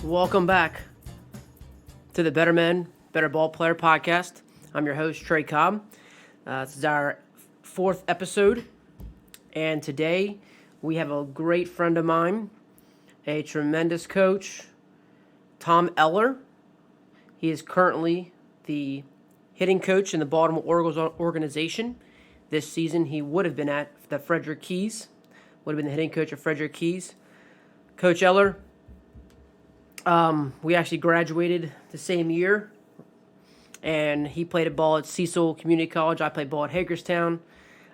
Welcome back to the Better Men, Better Ball Player podcast. I'm your host, Trey Cobb. This is our fourth episode, and today we have a great friend of mine, a tremendous coach, Tom Eller. He is currently the hitting coach in the Baltimore Orioles organization. This season, he would have been at the Frederick Keys, would have been the hitting coach of Frederick Keys. Coach Eller, we actually graduated the same year, and he played ball at Cecil Community College. I played ball at Hagerstown.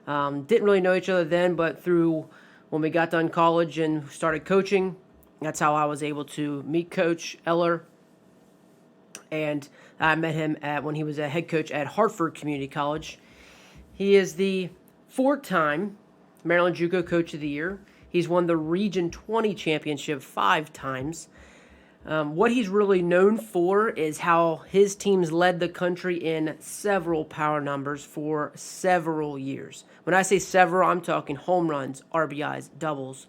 Didn't really know each other then, but through when we got done college and started coaching, that's how I was able to meet Coach Eller. And I met him when he was a head coach at Hartford Community College. He is the four-time Maryland JUCO Coach of the Year. He's won the Region 20 championship 5 times. What he's really known for is how his teams led the country in several power numbers for several years. When I say several, I'm talking home runs, RBIs, doubles.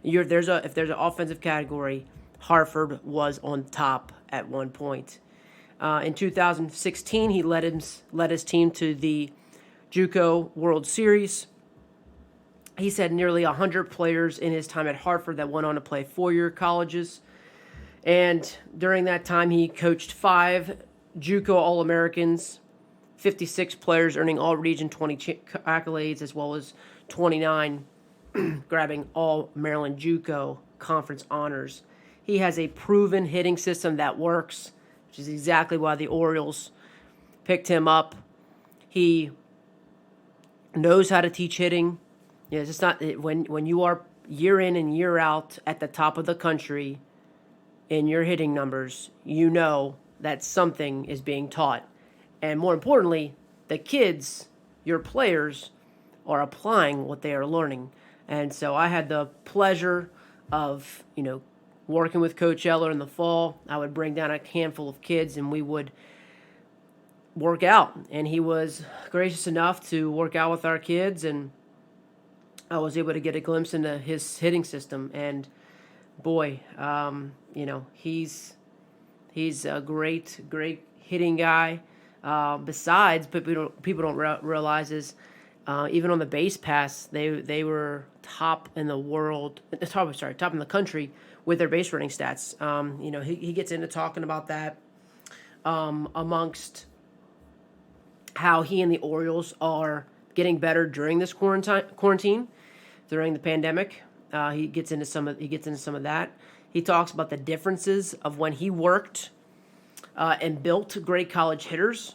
If there's an offensive category, Hartford was on top at one point. In 2016, he led his team to the JUCO World Series. He's had nearly 100 players in his time at Hartford that went on to play 4-year colleges. And during that time, he coached 5 JUCO All-Americans, 56 players earning all Region 20 accolades, as well as 29 grabbing all Maryland JUCO conference honors. He has a proven hitting system that works, which is exactly why the Orioles picked him up. He knows how to teach hitting. It's just not when you are year in and year out at the top of the country in your hitting numbers, you know that something is being taught. And more importantly, the kids, your players, are applying what they are learning. And so I had the pleasure of, working with Coach Eller in the fall. I would bring down a handful of kids and we would work out. And he was gracious enough to work out with our kids, and I was able to get a glimpse into his hitting system. And boy, he's a great hitting guy. Besides, but people don't realize is even on the base pass, they were top in the world, top in the country with their base running stats. He gets into talking about that amongst how he and the Orioles are getting better during this quarantine, during the pandemic. He gets into some of that. He talks about the differences of when he worked and built great college hitters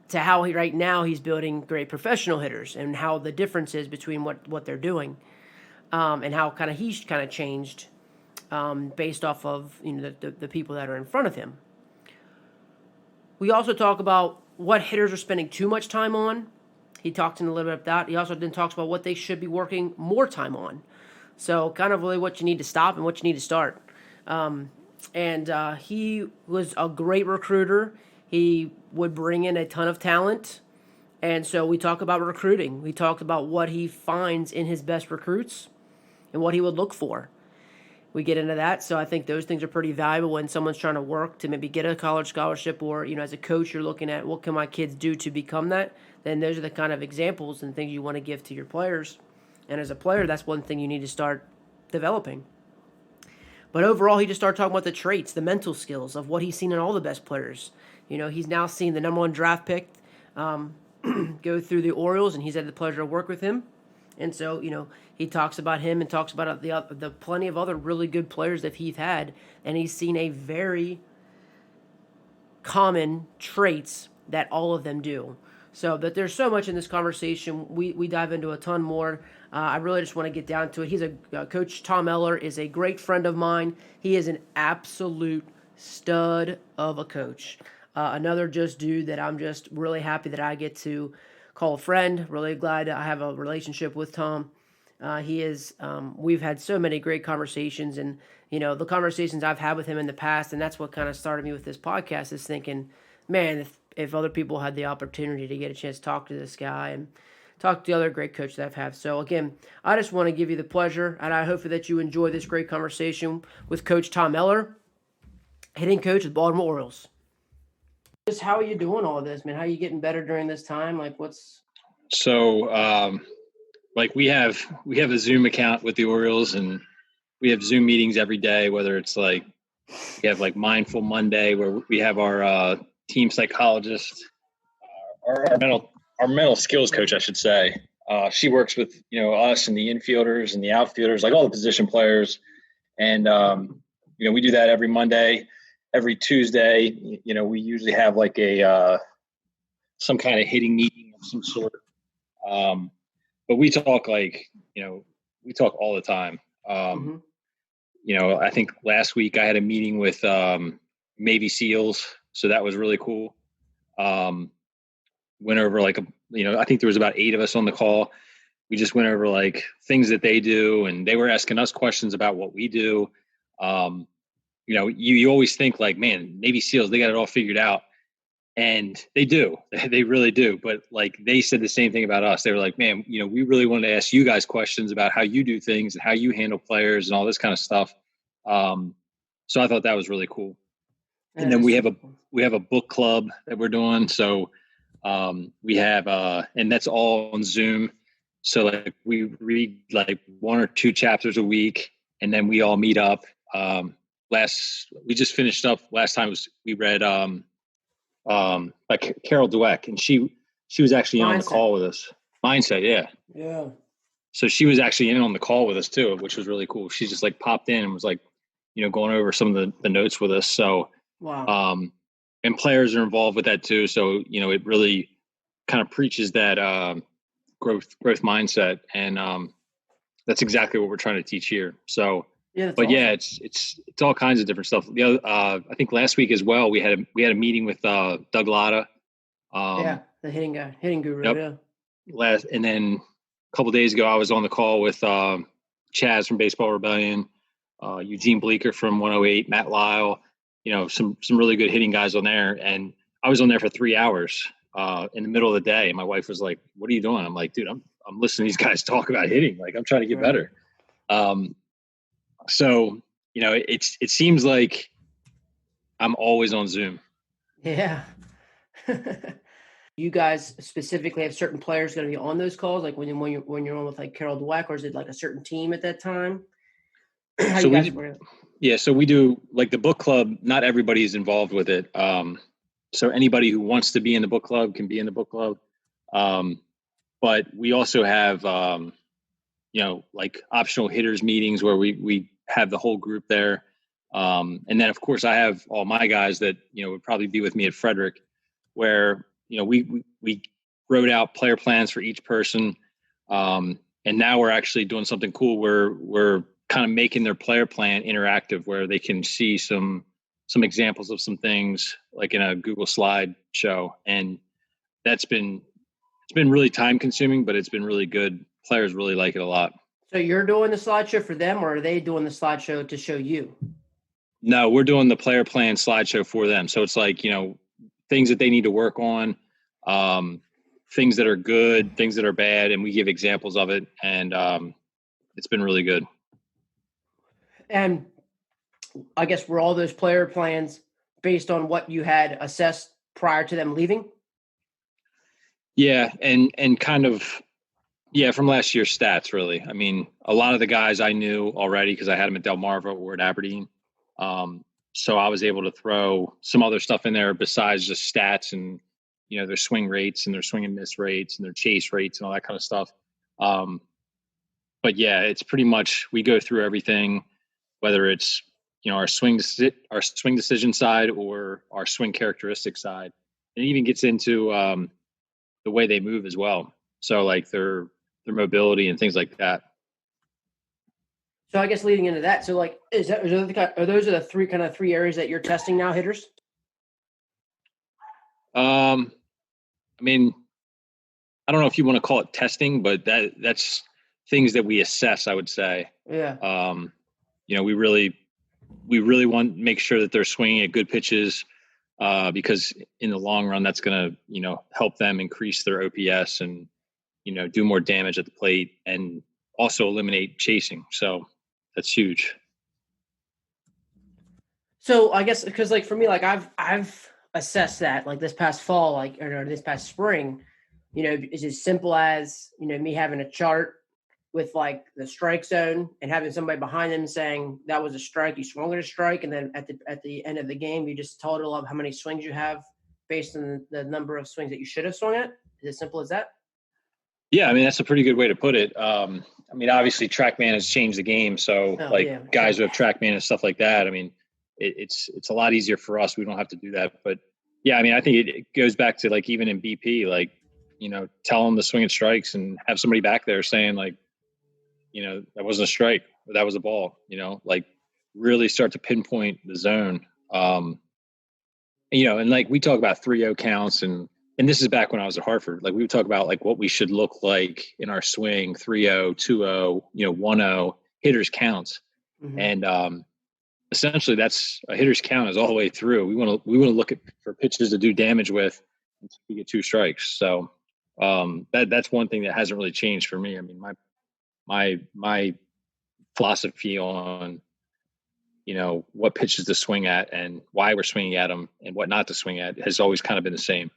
to how right now he's building great professional hitters, and how the difference is between what they're doing, and how he's changed based off of the people that are in front of him. We also talk about what hitters are spending too much time on. He talked in a little bit about that. He also then talks about what they should be working more time on. So really what you need to stop and what you need to start. He was a great recruiter. He would bring in a ton of talent. And so we talk about recruiting. We talked about what he finds in his best recruits and what he would look for. We get into that. So I think those things are pretty valuable when someone's trying to work to maybe get a college scholarship, or, as a coach, you're looking at what can my kids do to become that. Then those are the kind of examples and things you want to give to your players. And as a player, that's one thing you need to start developing. But overall, he just started talking about the traits, the mental skills of what he's seen in all the best players. He's now seen the number 1 draft pick go through the Orioles, and he's had the pleasure of work with him. And so, he talks about him and talks about the plenty of other really good players that he's had, and he's seen a very common traits that all of them do. So, but there's so much in this conversation. We dive into a ton more. I really just want to get down to it. He's Coach Tom Eller is a great friend of mine. He is an absolute stud of a coach. Another just dude that I'm just really happy that I get to call a friend. Really glad I have a relationship with Tom. We've had so many great conversations, and, the conversations I've had with him in the past, and that's what kind of started me with this podcast, is thinking, man, if other people had the opportunity to get a chance to talk to this guy and talk to the other great coaches that I've had. So again, I just want to give you the pleasure, and I hope that you enjoy this great conversation with Coach Tom Eller. hitting coach with Baltimore Orioles. Just how are you doing all this, man? How are you getting better during this time? Like, what's So, like we have a Zoom account with the Orioles, and we have Zoom meetings every day. Whether it's like we have like Mindful Monday, where we have our team psychologist, our mental skills coach, I should say. She works with us and the infielders and the outfielders, like all the position players, and we do that every Monday. Every Tuesday, we usually have like a some kind of hitting meeting of some sort. But we talk we talk all the time. mm-hmm. I think last week I had a meeting with Navy SEALs, so that was really cool. Went over I think there was about 8 of us on the call. We just went over like things that they do, and they were asking us questions about what we do. You always think like, man, Navy SEALs, they got it all figured out. And they do. They really do. But like they said the same thing about us. They were like, man, we really wanted to ask you guys questions about how you do things and how you handle players and all this kind of stuff. So I thought that was really cool. And then we have a book club that we're doing. So we have and that's all on Zoom. So like we read like 1 or 2 chapters a week, and then we all meet up. We just finished up last time we read like Carol Dweck, and she was actually on the call with us. Mindset, yeah. Yeah. So she was actually in on the call with us too, which was really cool. She just like popped in and was like, going over some of the notes with us. So, wow. And players are involved with that too. So, it really kind of preaches that growth mindset, and that's exactly what we're trying to teach here. So, yeah, but awesome. yeah, it's all kinds of different stuff. The other, I think last week as well, we had a meeting with Doug Latta. The hitting guru. Yep. Yeah. And then a couple of days ago, I was on the call with Chaz from Baseball Rebellion, Eugene Bleeker from 108, Matt Lyle. Some really good hitting guys on there, and I was on there for 3 hours in the middle of the day. And my wife was like, "What are you doing?" I'm like, "Dude, I'm listening to these guys talk about hitting. Like, I'm trying to get better." So it seems like I'm always on Zoom. Yeah. You guys specifically have certain players going to be on those calls, like when you're on with like Carol Dweck, or is it like a certain team at that time? So we do like the book club. Not everybody is involved with it. So anybody who wants to be in the book club can be in the book club. But we also have, like optional hitters meetings where we have the whole group there. And then of course I have all my guys that, would probably be with me at Frederick, where, we wrote out player plans for each person. And now we're actually doing something cool where we're kind of making their player plan interactive, where they can see some examples of some things like in a Google slide show. And it's been really time consuming, but it's been really good. Players really like it a lot. So you're doing the slideshow for them, or are they doing the slideshow to show you? No, we're doing the player plan slideshow for them. So it's like, things that they need to work on, things that are good, things that are bad, and we give examples of it. And it's been really good. And I guess were all those player plans based on what you had assessed prior to them leaving? Yeah, and kind of, yeah, from last year's stats, really. I mean, a lot of the guys I knew already because I had them at Delmarva or at Aberdeen. So I was able to throw some other stuff in there besides just stats and, their swing rates and their swing and miss rates and their chase rates and all that kind of stuff. But yeah, it's pretty much, we go through everything, whether it's, our swing decision side or our swing characteristic side. And it even gets into the way they move as well. So like their mobility and things like that. So I guess leading into that, so like, are those the three areas that you're testing now, hitters? I mean, I don't know if you want to call it testing, but that's things that we assess, I would say. Yeah. We really want to make sure that they're swinging at good pitches, because in the long run, that's going to, help them increase their OPS and, do more damage at the plate and also eliminate chasing. So that's huge. So I guess because like for me, like I've assessed that like this past fall, like or this past spring, it's as simple as me having a chart with like the strike zone and having somebody behind them saying that was a strike, you swung at a strike, and then at the end of the game, you just total up how many swings you have based on the number of swings that you should have swung at. Is it as simple as that? Yeah, I mean that's a pretty good way to put it. I mean, obviously, TrackMan has changed the game, so Oh like yeah, guys who have TrackMan and stuff like that. I mean, it's a lot easier for us. We don't have to do that. But yeah, I mean, I think it goes back to like even in BP, like tell them to swing at strikes and have somebody back there saying like, that wasn't a strike, or that was a ball. Like really start to pinpoint the zone. And like we talk about 3-0 counts and this is back when I was at Hartford. Like we would talk about like what we should look like in our swing, 3-0, 2-0, 1-0 hitters counts. mm-hmm. And essentially that's a hitter's count is all the way through. We want to look at for pitches to do damage with until we get 2 strikes. So that's one thing that hasn't really changed for me. I mean, my philosophy on what pitches to swing at and why we're swinging at them and what not to swing at has always kind of been the same.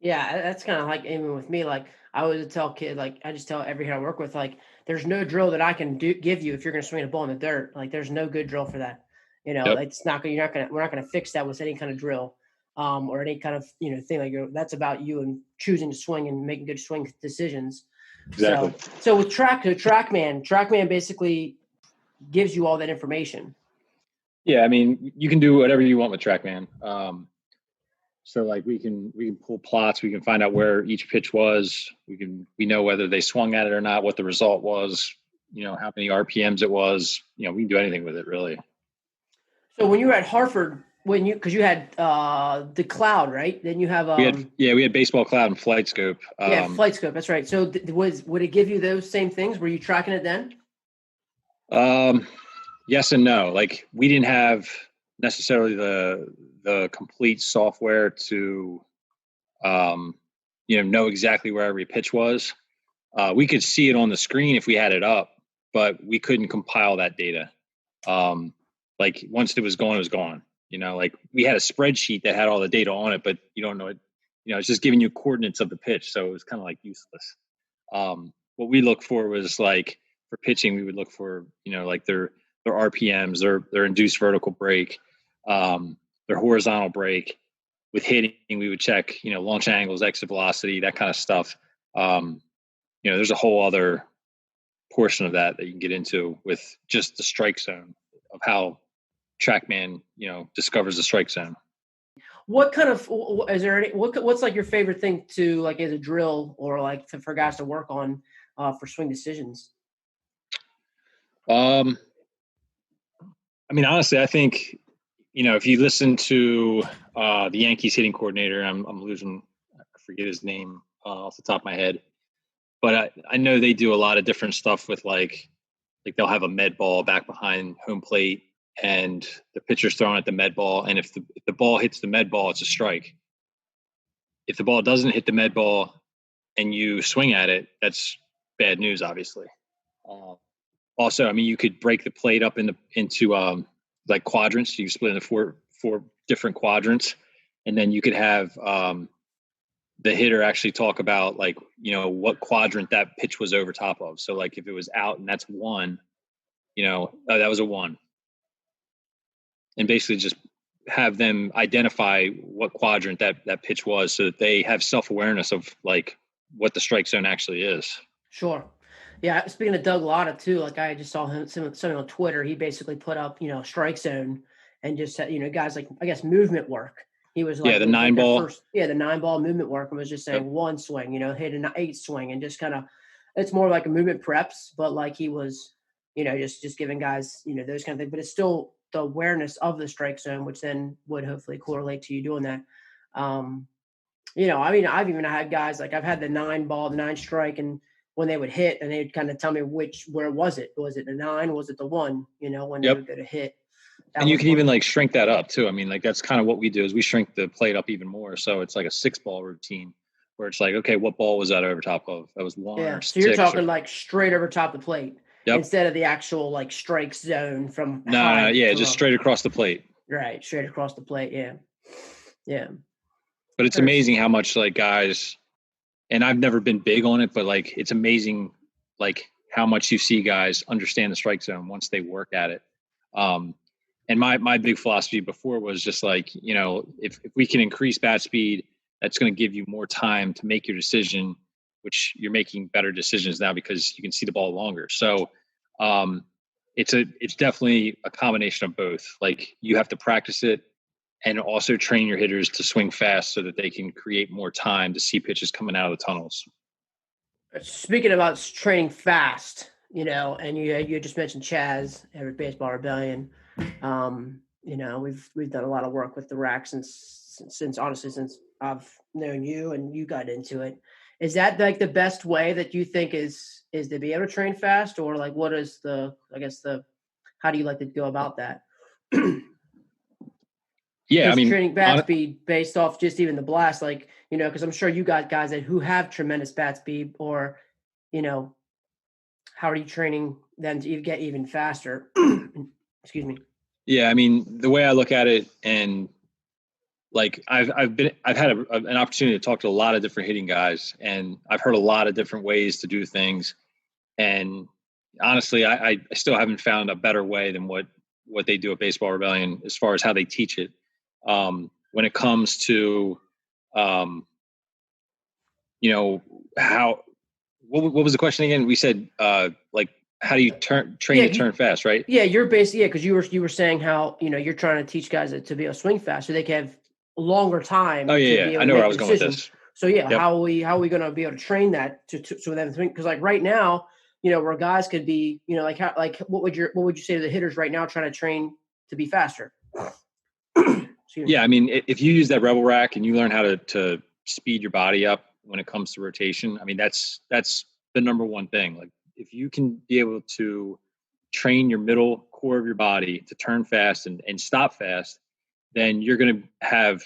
Yeah, that's kind of like even with me. Like I always tell kid, like I just tell every kid I work with, like there's no drill that I can give you if you're going to swing a ball in the dirt. Like there's no good drill for that. Yep. It's not going. We're not going to fix that with any kind of drill, or any kind of thing like that's about you and choosing to swing and making good swing decisions. Exactly. So with TrackMan basically gives you all that information. Yeah, I mean, you can do whatever you want with TrackMan. So like we can pull plots, we can find out where each pitch was. We know whether they swung at it or not, what the result was, how many RPMs it was. We can do anything with it really. So when you were at Hartford, because you had the Cloud, right? Then you have we had Baseball Cloud and Flight Scope. Flight Scope. That's right. So would it give you those same things? Were you tracking it then? Yes and no. Like we didn't have necessarily the complete software to know exactly where every pitch was. We could see it on the screen if we had it up, but we couldn't compile that data. Like once it was gone, it was gone. Like we had a spreadsheet that had all the data on it, but you don't know it. It's just giving you coordinates of the pitch, so it was kind of like useless. What we look for was like for pitching, we would look for like their RPMs, their induced vertical break, their horizontal break. With hitting, we would check launch angles, exit velocity, that kind of stuff. There's a whole other portion of that you can get into with just the strike zone of how TrackMan discovers the strike zone. What kind of is there any what's like your favorite thing to like as a drill or like for guys to work on for swing decisions? I mean, honestly, I think if you listen to the Yankees hitting coordinator, I forget his name off the top of my head, but I know they do a lot of different stuff with like they'll have a med ball back behind home plate and the pitcher's throwing at the med ball. And if the ball hits the med ball, it's a strike. If the ball doesn't hit the med ball and you swing at it, that's bad news, obviously. Also, I mean, you could break the plate up into like quadrants. You split into four different quadrants, and then you could have the hitter actually talk about like what quadrant that pitch was over top of. So like if it was out and that's 1, that was a 1, and basically just have them identify what quadrant that pitch was, so that they have self-awareness of like what the strike zone actually is. Sure. Yeah, speaking of Doug Lotta too, like I just saw him something on Twitter. He basically put up, strike zone and just said, guys like I guess movement work. He was like the 9 ball. The 9 ball movement work and was just saying 1 swing, hit an 8 swing and just kind of it's more like a movement preps, but like he was, just giving guys, those kind of things. But it's still the awareness of the strike zone, which then would hopefully correlate to you doing that. I mean, I've even had guys like I've had the 9 ball, the 9 strike, and when they would hit and they'd kind of tell me where was it? Was it the 9? Was it the 1? When they would go to hit. And you can even like shrink that up too. I mean, like that's kind of what we do is we shrink the plate up even more. So it's like a 6 ball routine where it's like, okay, what ball was that over top of? That was 1 or 6. So you're talking like straight over top of the plate instead of the actual like strike zone from. No, just straight across the plate. Right. Straight across the plate. Yeah. Yeah. But it's amazing how much like guys, and I've never been big on it, but like it's amazing like how much you see guys understand the strike zone once they work at it. And my big philosophy before was just like, you know, if we can increase bat speed, that's going to give you more time to make your decision, which you're making better decisions now because you can see the ball longer. So it's definitely a combination of both. Like you have to practice it and also train your hitters to swing fast so that they can create more time to see pitches coming out of the tunnels. Speaking about training fast, you know, and you just mentioned Chaz, Everett Baseball Rebellion. You know, we've done a lot of work with the rack since honestly since I've known you and you got into it. Is that like the best way that you think is to be able to train fast, or like what is how do you like to go about that? Yeah, I mean, training bat speed based off just even the blast, like, you know, because I'm sure you got guys who have tremendous bat speed, or, you know, how are you training them to get even faster? Excuse me. Yeah, I mean, the way I look at it, and like I've had an opportunity to talk to a lot of different hitting guys, and I've heard a lot of different ways to do things. And honestly, I still haven't found a better way than what they do at Baseball Rebellion as far as how they teach it. When it comes to, you know, what was the question again? We said, like, how do you train to turn fast, right? Yeah, you're basically, because you were saying how, you know, you're trying to teach guys to be able to swing fast so they can have longer time. Oh yeah, I know where I was going with this. So yeah, yep. How are we going to be able to train that so them to think? Because like right now, you know, where guys could be, you know, what would you say to the hitters right now trying to train to be faster? Yeah, I mean, if you use that Rebel Rack and you learn how to speed your body up when it comes to rotation, I mean, that's the number one thing. Like if you can be able to train your middle core of your body to turn fast and stop fast, then you're going to have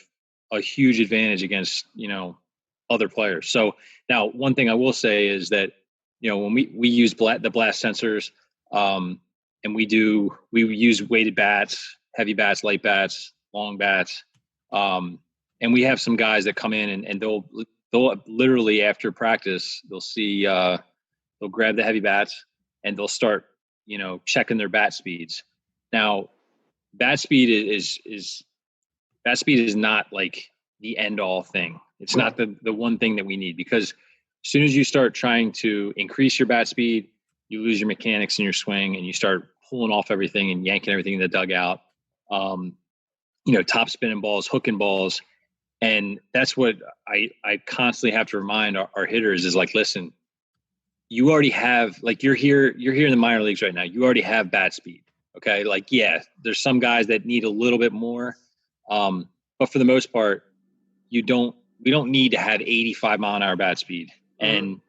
a huge advantage against, you know, other players. So now one thing I will say is that, you know, when we use the blast sensors, and we use weighted bats, heavy bats, light bats, long bats. And we have some guys that come in and they'll literally after practice, they'll see, they'll grab the heavy bats and they'll start, you know, checking their bat speeds. Now, bat speed is not like the end all thing. It's not the one thing that we need, because as soon as you start trying to increase your bat speed, you lose your mechanics in your swing and you start pulling off everything and yanking everything in the dugout. You know, top spinning balls, hooking balls. And that's what I constantly have to remind our hitters is like, listen, you already have, like, you're here in the minor leagues right now. You already have bat speed. Okay. Like, yeah, there's some guys that need a little bit more. But for the most part, we don't need to have 85 mile an hour bat speed. And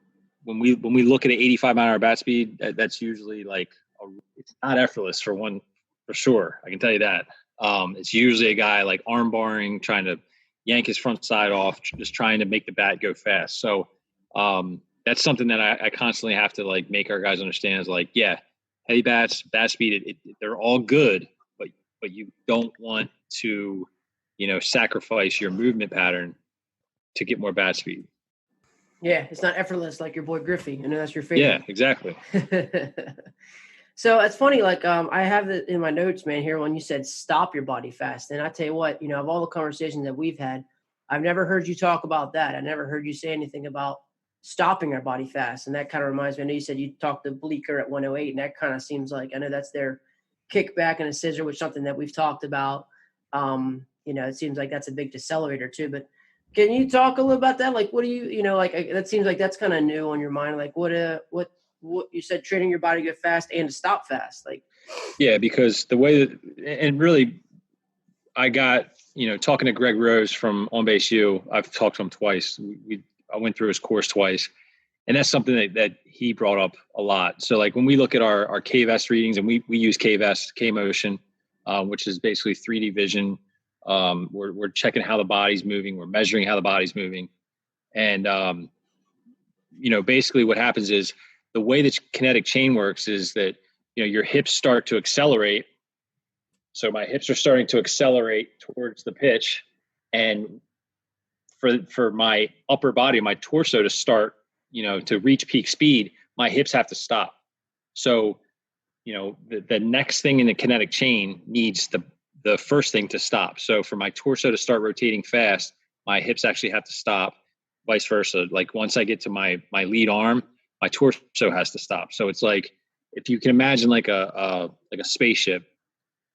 when we look at an 85 mile an hour bat speed, that's usually like, it's not effortless for sure. I can tell you that. It's usually a guy like arm barring, trying to yank his front side off, just trying to make the bat go fast. So that's something that I constantly have to like make our guys understand is like, yeah, heavy bats, bat speed, they're all good, but you don't want to, you know, sacrifice your movement pattern to get more bat speed. Yeah, it's not effortless like your boy Griffey. I know that's your favorite. Yeah, exactly. So it's funny, like I have it in my notes, man, here when you said stop your body fast. And I tell you what, you know, of all the conversations that we've had, I've never heard you talk about that. I never heard you say anything about stopping our body fast. And that kind of reminds me, I know you said you talked to Bleecker at 108, and that kind of seems like, I know that's their kickback and a scissor, which is something that we've talked about. You know, it seems like that's a big decelerator too, but can you talk a little about that? Like, what do you know, like that seems like that's kind of new on your mind. Like what you said, training your body to get fast and to stop fast. Like, yeah, because the way that, and really I got, you know, talking to Greg Rose from On Base U, I've talked to him twice. I went through his course twice, and that's something that he brought up a lot. So like when we look at our KVest readings, and we use KVest, K-Motion, which is basically 3D vision. We're checking how the body's moving. We're measuring how the body's moving. And, you know, basically what happens is the way that kinetic chain works is that, you know, your hips start to accelerate. So my hips are starting to accelerate towards the pitch, and for my upper body, my torso to start, to reach peak speed, my hips have to stop. So, the next thing in the kinetic chain needs the first thing to stop. So for my torso to start rotating fast, my hips actually have to stop, vice versa. Like once I get to my lead arm, my torso has to stop. So it's like, if you can imagine like a spaceship,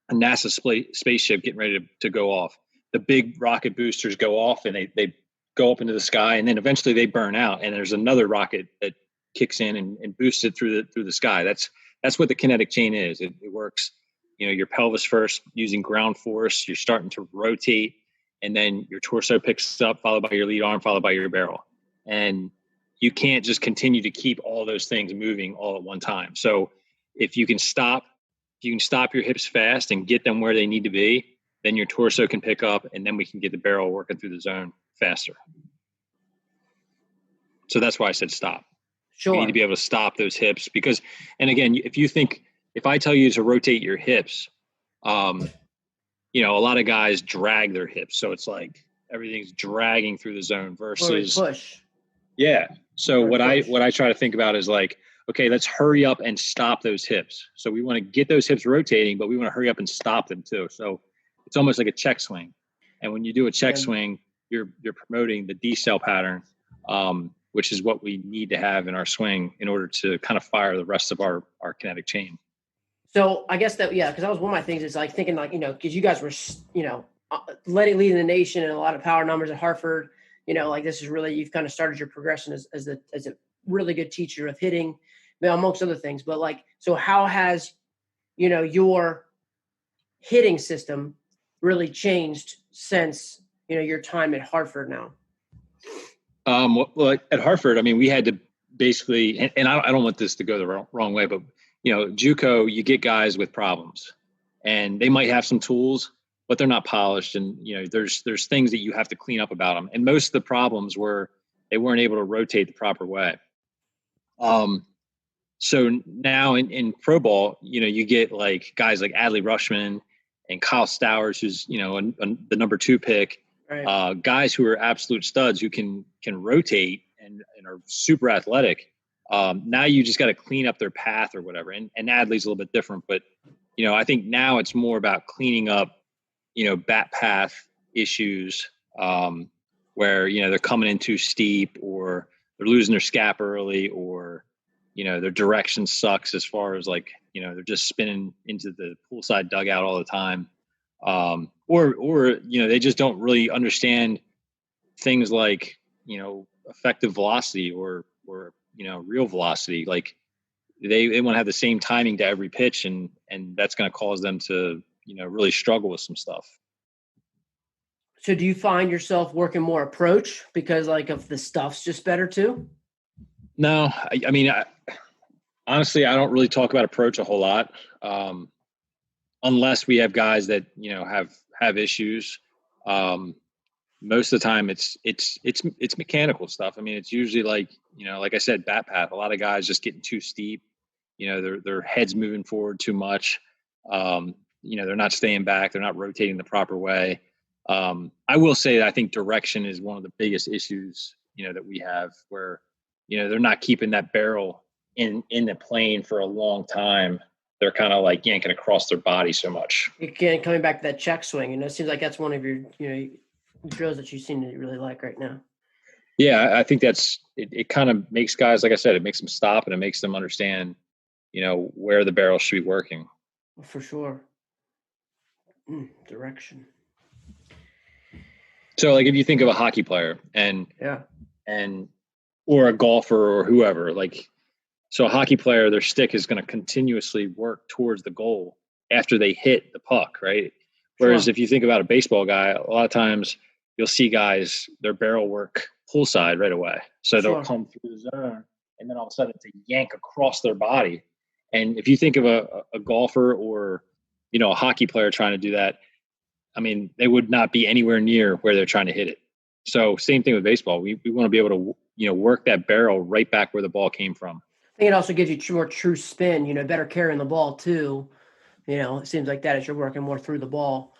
a NASA spaceship getting ready to go off, the big rocket boosters go off and they go up into the sky, and then eventually they burn out, and there's another rocket that kicks in and boosts it through the sky. That's what the kinetic chain is. It works, your pelvis first using ground force, you're starting to rotate, and then your torso picks up, followed by your lead arm, followed by your barrel. And you can't just continue to keep all those things moving all at one time. So if you can stop your hips fast and get them where they need to be, then your torso can pick up, and then we can get the barrel working through the zone faster. So that's why I said stop. Sure. You need to be able to stop those hips because, and again, if I tell you to rotate your hips, a lot of guys drag their hips. So it's like everything's dragging through the zone versus push. Yeah. So what I try to think about is like, okay, let's hurry up and stop those hips. So we want to get those hips rotating, but we want to hurry up and stop them too. So it's almost like a check swing. And when you do a check swing, you're promoting the decel pattern, which is what we need to have in our swing in order to kind of fire the rest of our kinetic chain. So I guess because that was one of my things is like thinking like, because you guys were, leading the nation in a lot of power numbers at Hartford, like this is really, you've kind of started your progression as a really good teacher of hitting, amongst other things. But like, so how has, your hitting system really changed since, your time at Hartford now? Well, at Hartford, I mean, we had to basically, and I don't want this to go the wrong way, but JUCO, you get guys with problems, and they might have some tools, but they're not polished, and there's things that you have to clean up about them. And most of the problems were they weren't able to rotate the proper way. So now in pro ball, you get like guys like Adley Rushman and Kyle Stowers, who's the number 2 pick. Right. Guys who are absolute studs who can rotate and are super athletic. Now you just got to clean up their path or whatever. And Adley's a little bit different, but I think now it's more about cleaning up, bat path issues where they're coming in too steep, or they're losing their scap early, or their direction sucks as far as like they're just spinning into the poolside dugout all the time. Or they just don't really understand things like, effective velocity or real velocity. Like they want to have the same timing to every pitch, and that's going to cause them to, really struggle with some stuff. So do you find yourself working more approach because like of the stuff's just better too? No, I mean, honestly, I don't really talk about approach a whole lot. Unless we have guys that have issues. Most of the time it's mechanical stuff. I mean, it's usually like like I said, bat path. A lot of guys just getting too steep. Their heads moving forward too much. They're not staying back. They're not rotating the proper way. I will say that I think direction is one of the biggest issues that we have, where they're not keeping that barrel in the plane for a long time. They're kind of like yanking across their body so much. Again, coming back to that check swing, it seems like that's one of your, drills that you seem to really like right now. Yeah, I think it kind of makes guys, like I said, it makes them stop, and it makes them understand, where the barrel should be working. For sure. Direction. So like if you think of a hockey player or a golfer or whoever, like, so a hockey player, their stick is going to continuously work towards the goal after they hit the puck, right? Whereas if you think about a baseball guy, a lot of times you'll see guys, their barrel work poolside right away. So they'll come through the zone, and then all of a sudden it's a yank across their body. And if you think of a golfer or, a hockey player trying to do that, I mean, they would not be anywhere near where they're trying to hit it. So same thing with baseball. We want to be able to, work that barrel right back where the ball came from. I think it also gives you more true spin, better carrying the ball too, It seems like that as you're working more through the ball.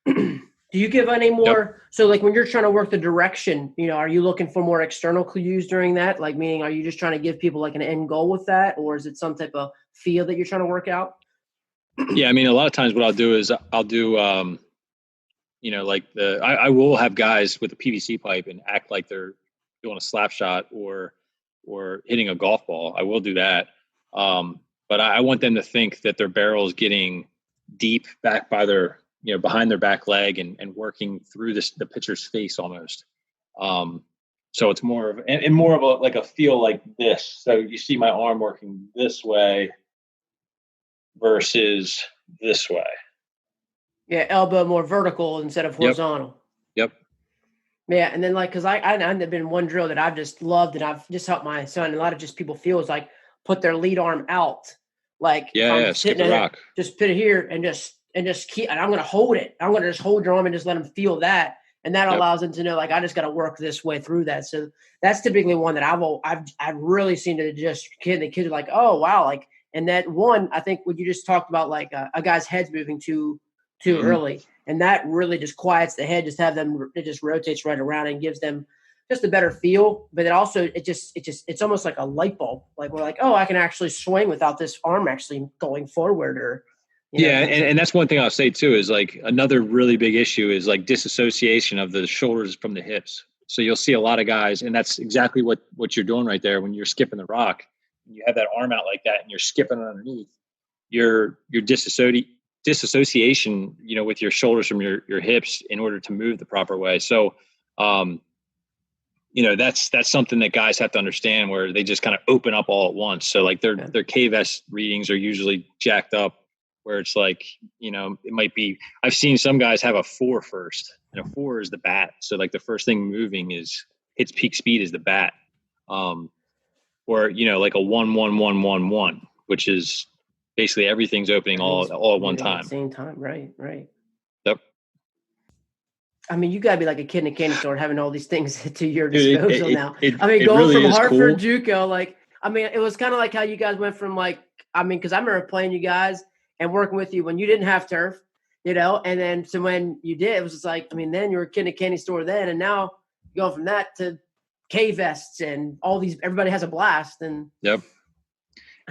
Do you give any more? So like when you're trying to work the direction, are you looking for more external cues during that? Like meaning, are you just trying to give people like an end goal with that? Or is it some type of feel that you're trying to work out? Yeah. I mean, a lot of times what I'll do is I'll do, like I will have guys with a PVC pipe and act like they're doing a slap shot or hitting a golf ball. I will do that. But I want them to think that their barrel is getting deep back by their, behind their back leg and working through the pitcher's face almost. So it's more of, and more of a, like a feel like this. So you see my arm working this way versus this way. Yeah. Elbow more vertical instead of horizontal. Yep. Yeah. And then cause I've been one drill that I've just loved and I've just helped my son. And a lot of just people feel is like put their lead arm out. Like skip the rock. Just put it here and just keep, and I'm going to hold it. I'm going to just hold your arm and just let them feel that. And that allows them to know, like, I just got to work this way through that. So that's typically one that I've really seen to just the kids are like, oh, wow. Like, and that one, I think what you just talked about, like a guy's head's moving too early. And that really just quiets the head, just have them, it just rotates right around and gives them just a better feel. But it also, it's almost like a light bulb. Like we're like, oh, I can actually swing without this arm actually going forward or, and that's one thing I'll say too, is like another really big issue is like disassociation of the shoulders from the hips. So you'll see a lot of guys, and that's exactly what you're doing right there. When you're skipping the rock, you have that arm out like that and you're skipping underneath, your disassociation, with your shoulders from your hips in order to move the proper way. So, that's something that guys have to understand, where they just kind of open up all at once. So like their KVS readings are usually jacked up, where it's like, it might be, I've seen some guys have a 4 first, and a 4 is the bat. So like the first thing moving its peak speed is the bat. Or, like a 1-1-1-1-1, which is basically everything's opening all at one time. At the same time. Right. Yep. I mean, you gotta be like a kid in a candy store having all these things to your disposal now. Going really from Hartford, cool. JUCO, like, I mean, it was kind of like how you guys went from because I remember playing you guys and working with you when you didn't have turf, and then so when you did, it was just like, I mean, then you were a kid in a candy store then, and now you go from that to K-vests and all these, everybody has a blast. And yep.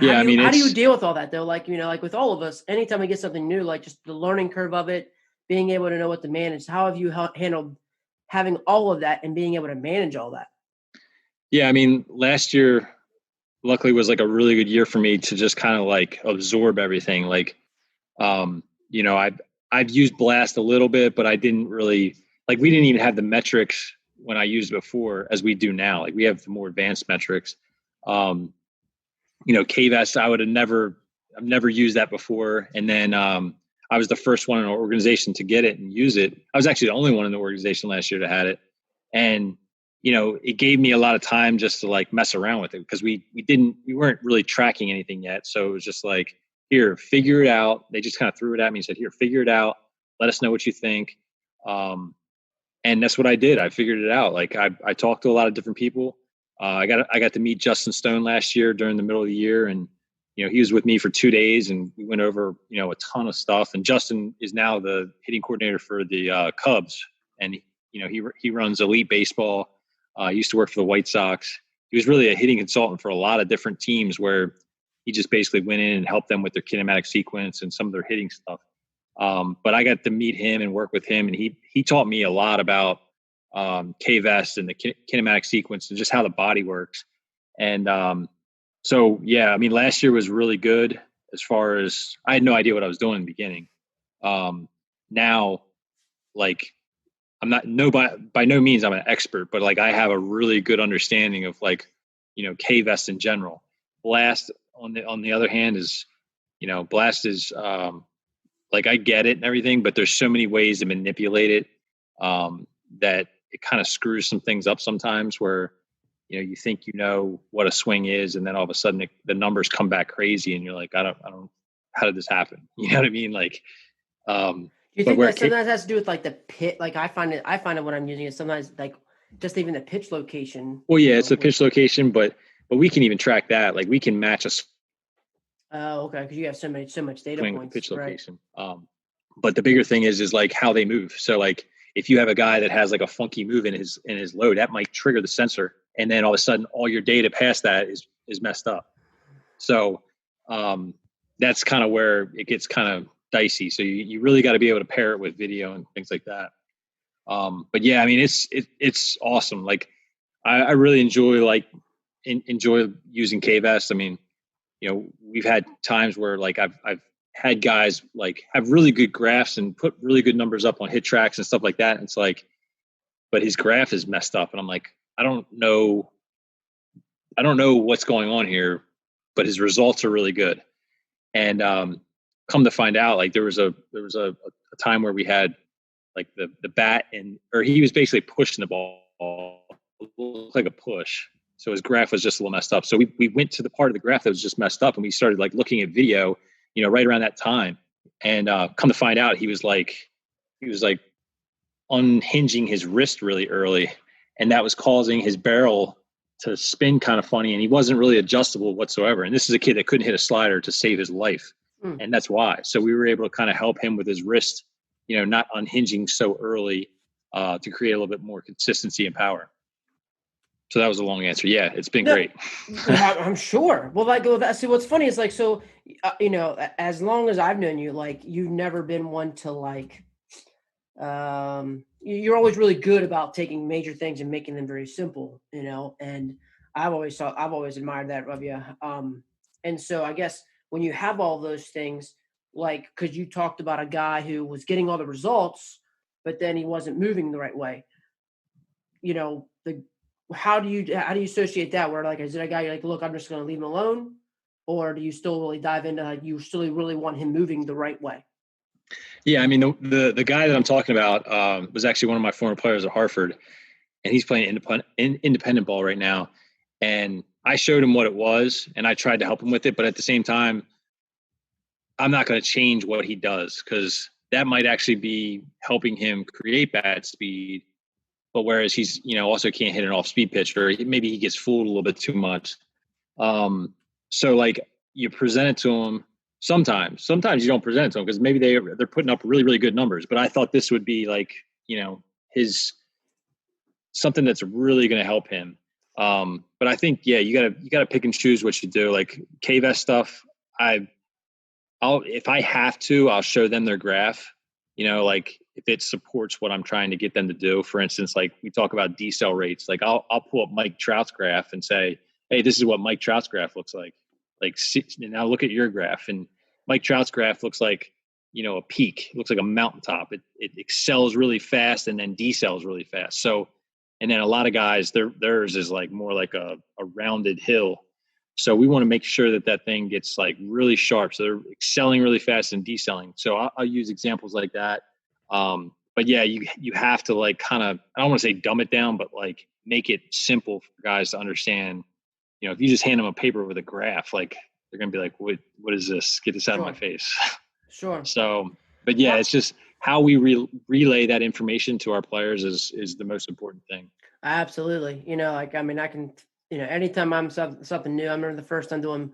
Yeah, how do you deal with all that though? Like, like with all of us, anytime we get something new, like just the learning curve of it, being able to know what to manage. How have you handled having all of that and being able to manage all that? Yeah, I mean, last year, luckily, was like a really good year for me to just kind of like absorb everything. Like, I've used Blast a little bit, but I didn't really, like, we didn't even have the metrics when I used it before as we do now. Like, we have more advanced metrics. KVS, I've never used that before. And then I was the first one in our organization to get it and use it. I was actually the only one in the organization last year to had it. And, it gave me a lot of time just to like mess around with it, because we weren't really tracking anything yet. So it was just like, here, figure it out. They just kind of threw it at me and said, here, figure it out. Let us know what you think. And that's what I did. I figured it out. Like I talked to a lot of different people. I got to meet Justin Stone last year during the middle of the year, and he was with me for 2 days, and we went over a ton of stuff. And Justin is now the hitting coordinator for the Cubs, and he runs elite baseball. He used to work for the White Sox. He was really a hitting consultant for a lot of different teams, where he just basically went in and helped them with their kinematic sequence and some of their hitting stuff. But I got to meet him and work with him, and he taught me a lot about KVS and the kinematic sequence and just how the body works. And so, yeah, I mean, last year was really good as far as I had no idea what I was doing in the beginning. Now, like, I'm not by no means I'm an expert, but like I have a really good understanding of like, KVS in general. Blast on the other hand is, Blast is like I get it and everything, but there's so many ways to manipulate it that it kind of screws some things up sometimes, where you think what a swing is, and then all of a sudden the numbers come back crazy, and you're like, I don't, how did this happen? You know what I mean? Like, do you think that sometimes has to do with like the pit? Like I find it when I'm using it sometimes, like just even the pitch location. Well, yeah, it's a pitch location, but we can even track that. Like we can match Oh, okay. Because you have so much data Swing with the points, pitch right? location. But the bigger thing is like how they move. So like if you have a guy that has like a funky move in his load, that might trigger the sensor, and then all of a sudden all your data past that is messed up. So that's kind of where it gets kind of dicey. So you really got to be able to pair it with video and things like that. But yeah, I mean it's awesome. Like I really enjoy using KVest. I mean, we've had times where like I've had guys like have really good graphs and put really good numbers up on hit tracks and stuff like that. And it's like, but his graph is messed up, and I'm like, I don't know what's going on here, but his results are really good. And come to find out, like there was a time where we had like the bat or he was basically pushing the ball, it looked like a push. So his graph was just a little messed up. So we went to the part of the graph that was just messed up, and we started like looking at video, right around that time. And come to find out, he was like unhinging his wrist really early, and that was causing his barrel to spin kind of funny, and he wasn't really adjustable whatsoever. And this is a kid that couldn't hit a slider to save his life. And that's why. So we were able to kind of help him with his wrist, not unhinging so early, to create a little bit more consistency and power. So that was a long answer. Yeah, it's been great. I'm sure. Well, see, what's funny is like, so, as long as I've known you, like, you've never been one to like, you're always really good about taking major things and making them very simple, and I've always admired that of you. And so I guess when you have all those things, like, because you talked about a guy who was getting all the results, but then he wasn't moving the right way, the how do you associate that? Where like, is it a guy you're like, look, I'm just going to leave him alone, or do you still really dive into like you still really want him moving the right way? Yeah, I mean the guy that I'm talking about was actually one of my former players at Hartford, and he's playing independent ball right now. And I showed him what it was, and I tried to help him with it, but at the same time, I'm not going to change what he does because that might actually be helping him create bad speed. But whereas he's, also can't hit an off-speed pitch, or maybe he gets fooled a little bit too much. So like you present it to him. Sometimes you don't present it to him because maybe they're putting up really, really good numbers. But I thought this would be like, his something that's really going to help him. But I think, yeah, you gotta pick and choose what you do. Like KVest stuff, if I have to, I'll show them their graph, like if it supports what I'm trying to get them to do. For instance, like we talk about decel rates, like I'll pull up Mike Trout's graph and say, hey, this is what Mike Trout's graph looks like. Like, now look at your graph. And Mike Trout's graph looks like, a peak. It looks like a mountaintop. It excels really fast and then decels really fast. So, and then a lot of guys, theirs is like more like a rounded hill. So we want to make sure that thing gets like really sharp. So they're excelling really fast and decelling. So I'll use examples like that. But yeah, you have to like kind of, I don't want to say dumb it down, but like make it simple for guys to understand. If you just hand them a paper with a graph, like they're going to be like, what is this? Get this out of my face. Sure. So, but yeah, it's just how we relay that information to our players is the most important thing. Absolutely. Like, I mean, I can, anytime I'm something new, I remember the first time doing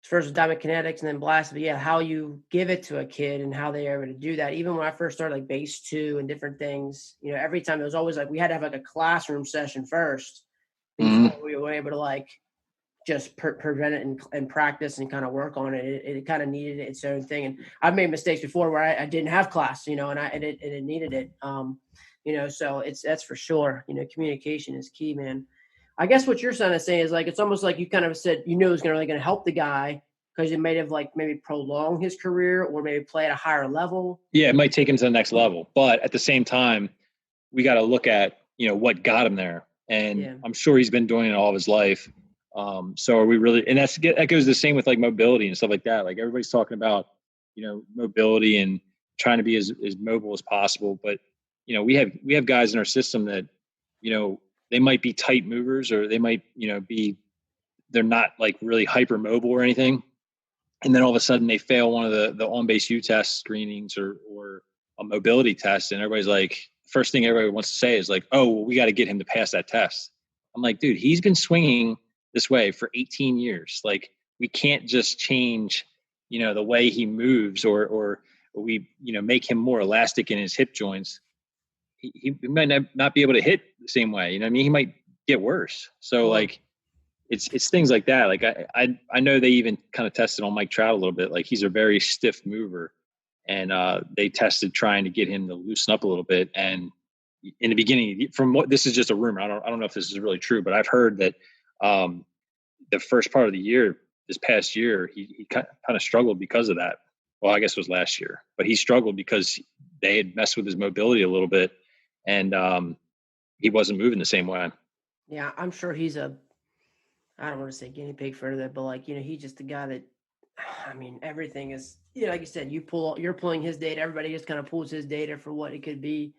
first Diamond Kinetics and then Blast, but yeah, how you give it to a kid and how they are able to do that. Even when I first started like base 2 and different things, every time it was always like, we had to have like a classroom session first before we were able to like just prevent it and practice and kind of work on it. It kind of needed its own thing. And I've made mistakes before where I didn't have class, and it needed it. So that's for sure. Communication is key, man. I guess what you're trying to say is like, it's almost like you kind of said, it's going to help the guy because it may have like maybe prolong his career or maybe play at a higher level. Yeah, it might take him to the next level, but at the same time, we got to look at, what got him there. And I'm sure he's been doing it all of his life. So are we really, and that goes the same with like mobility and stuff like that. Like everybody's talking about, mobility and trying to be as mobile as possible. But, we have guys in our system that, they might be tight movers or they might, they're not like really hyper mobile or anything. And then all of a sudden they fail one of the on-base U test screenings or a mobility test. And everybody's like, first thing everybody wants to say is like, oh, well, we got to get him to pass that test. I'm like, dude, he's been swinging this way for 18 years. Like, we can't just change, the way he moves or we, make him more elastic in his hip joints. He might not be able to hit the same way. You know what I mean? He might get worse. So like, it's things like that. Like I know they even kind of tested on Mike Trout a little bit. Like he's a very stiff mover, and they tested trying to get him to loosen up a little bit. And in the beginning, from what, this is just a rumor. I don't know if this is really true, but I've heard that the first part of the year, this past year, he kind of struggled because of that. Well, I guess it was last year, but he struggled because they had messed with his mobility a little bit, and he wasn't moving the same way. Yeah, I'm sure he's I don't want to say guinea pig for that, but like, he's just the guy that, I mean, everything is, like you said, you're pulling his data. Everybody just kind of pulls his data for what it could be.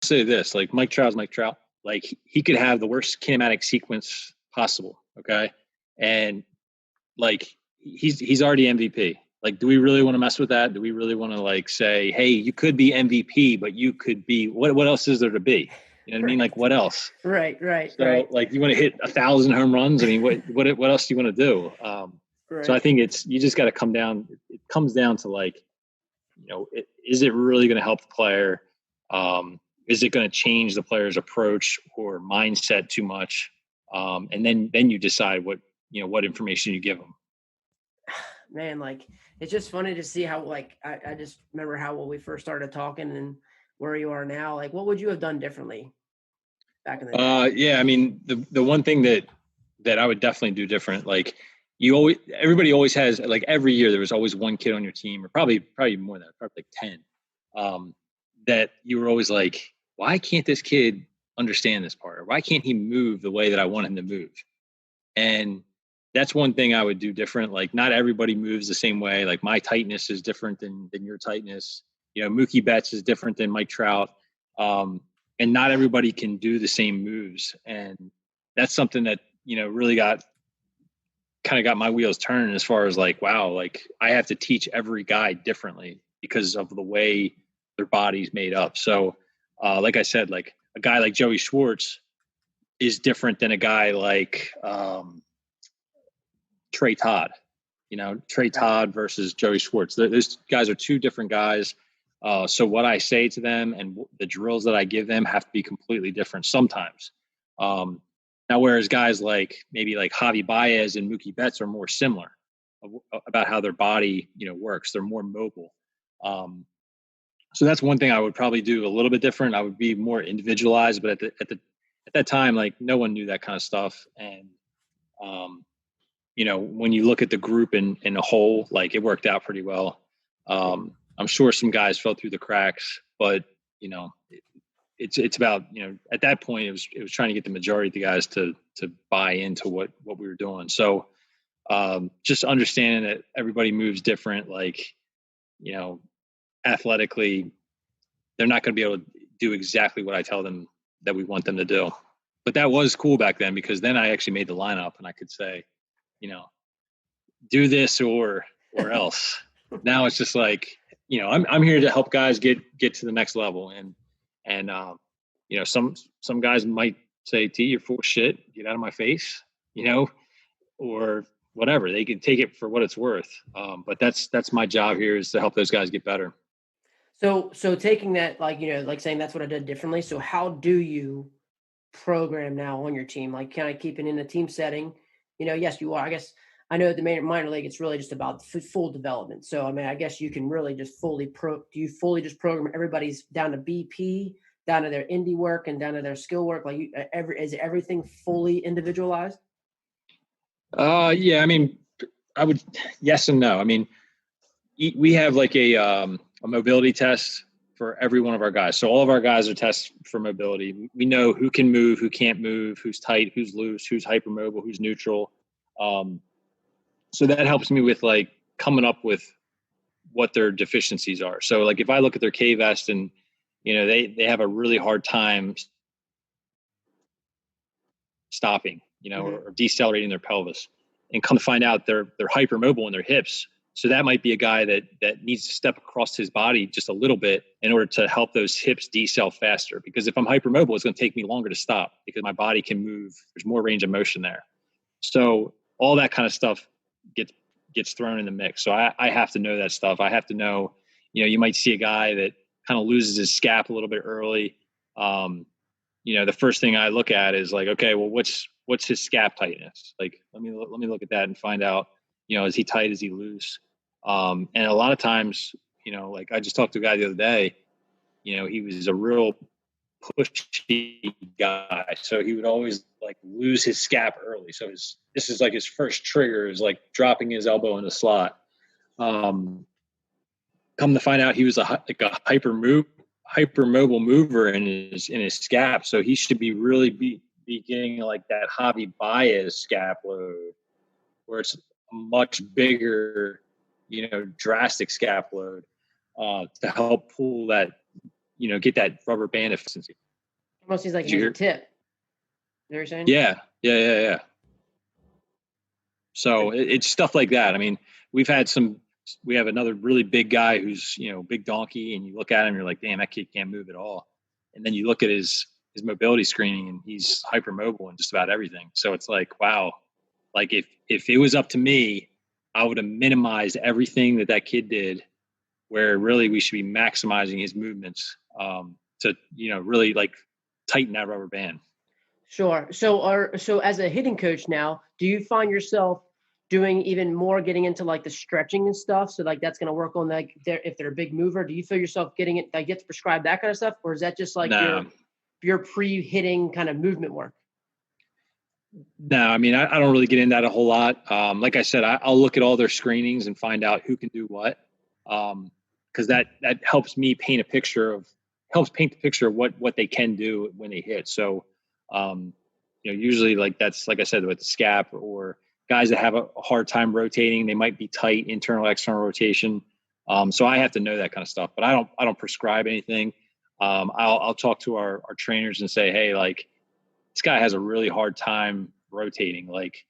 Say this, like Mike Trout's Mike Trout. Like he could have the worst kinematic sequence possible. Okay. And like, he's already MVP. Like, do we really want to mess with that? Do we really want to like say, hey, you could be MVP, but you could be, what else is there to be? You know what I mean? Like, what else? Right. So like, you want to hit 1,000 home runs? I mean, what else do you want to do? Right. So I think you just got to come down. It comes down to like, is it really going to help the player? Is it going to change the player's approach or mindset too much? And then you decide what information you give them. Man, like, it's just funny to see how, like, I just remember how when we first started talking and where you are now. Like, what would you have done differently back in the day? Yeah, I mean, the one thing that I would definitely do different, like everybody always has, like every year there was always one kid on your team, or probably more than that, probably like 10, that you were always like, why can't this kid understand this part? Or why can't he move the way that I want him to move? And that's one thing I would do different. Like, not everybody moves the same way. Like, my tightness is different than your tightness. Mookie Betts is different than Mike Trout. And not everybody can do the same moves. And that's something that, really got my wheels turning as far as like, wow, like I have to teach every guy differently because of the way their body's made up. So, like I said, like a guy like Joey Schwartz is different than a guy like Trey Todd. Trey Todd versus Joey Schwartz. Those guys are two different guys. So what I say to them and the drills that I give them have to be completely different sometimes. Now, whereas guys like maybe like Javi Baez and Mookie Betts are more similar about how their body, works. They're more mobile. So that's one thing I would probably do a little bit different. I would be more individualized, but at that time, like no one knew that kind of stuff. And, when you look at the group in a whole, like it worked out pretty well. I'm sure some guys fell through the cracks, but it's about, at that point it was trying to get the majority of the guys to buy into what we were doing. So just understanding that everybody moves different, like, athletically, they're not going to be able to do exactly what I tell them that we want them to do. But that was cool back then, because then I actually made the lineup and I could say, do this or else. Now it's just like, I'm here to help guys get to the next level. And some guys might say, T, you're full of shit, get out of my face, or whatever. They can take it for what it's worth. But that's my job here, is to help those guys get better. So taking that, like, like saying that's what I did differently. So how do you program now on your team? Like, kind of keeping in a team setting, yes, you are. I guess I know at the minor league, it's really just about full development. So, I mean, I guess you can really just do you fully just program everybody's down to BP, down to their indie work and down to their skill work? Like, is everything fully individualized? Yeah, I mean, I would, yes and no. I mean, we have like a mobility test for every one of our guys. So all of our guys are tested for mobility. We know who can move, who can't move, who's tight, who's loose, who's hypermobile, who's neutral. So that helps me with like coming up with what their deficiencies are. So like if I look at their K vest and, they have a really hard time stopping, or decelerating their pelvis, and come to find out they're hypermobile in their hips. So that might be a guy that needs to step across his body just a little bit in order to help those hips decel faster. Because if I'm hypermobile, it's going to take me longer to stop because my body can move. There's more range of motion there. So all that kind of stuff gets thrown in the mix. So I have to know that stuff. I have to know, you might see a guy that kind of loses his scap a little bit early. The first thing I look at is like, okay, well, what's his scap tightness? Like, let me look at that and find out, is he tight? Is he loose? And a lot of times, like I just talked to a guy the other day, he was a real pushy guy. So he would always like lose his scap early. So this is like his first trigger is like dropping his elbow in the slot. Come to find out he was a hypermobile mover in his scap. So he should be really be getting like that Javi Baez scap load where it's a much bigger, drastic scap load to help pull that, get that rubber band efficiency. Almost seems like he has a tip. You know what you're saying? Yeah. So it's stuff like that. I mean, we have another really big guy who's, big donkey, and you look at him, you're like, damn, that kid can't move at all. And then you look at his mobility screening, and he's hypermobile in just about everything. So it's like, wow, like if it was up to me, I would have minimized everything that kid did, where really we should be maximizing his movements to, really like tighten that rubber band. Sure. So as a hitting coach now, do you find yourself doing even more, getting into like the stretching and stuff? So like that's going to work on like if they're a big mover, do you feel yourself getting it, like gets prescribed that kind of stuff? Or is that just like your pre-hitting kind of movement work? No, I mean, I don't really get into that a whole lot. Like I said, I'll look at all their screenings and find out who can do what. Cause that helps me paint the picture of what they can do when they hit. So, usually like that's, like I said, with the scap or guys that have a hard time rotating, they might be tight, internal, external rotation. So I have to know that kind of stuff, but I don't prescribe anything. I'll talk to our trainers and say, hey, like this guy has a really hard time rotating. Like,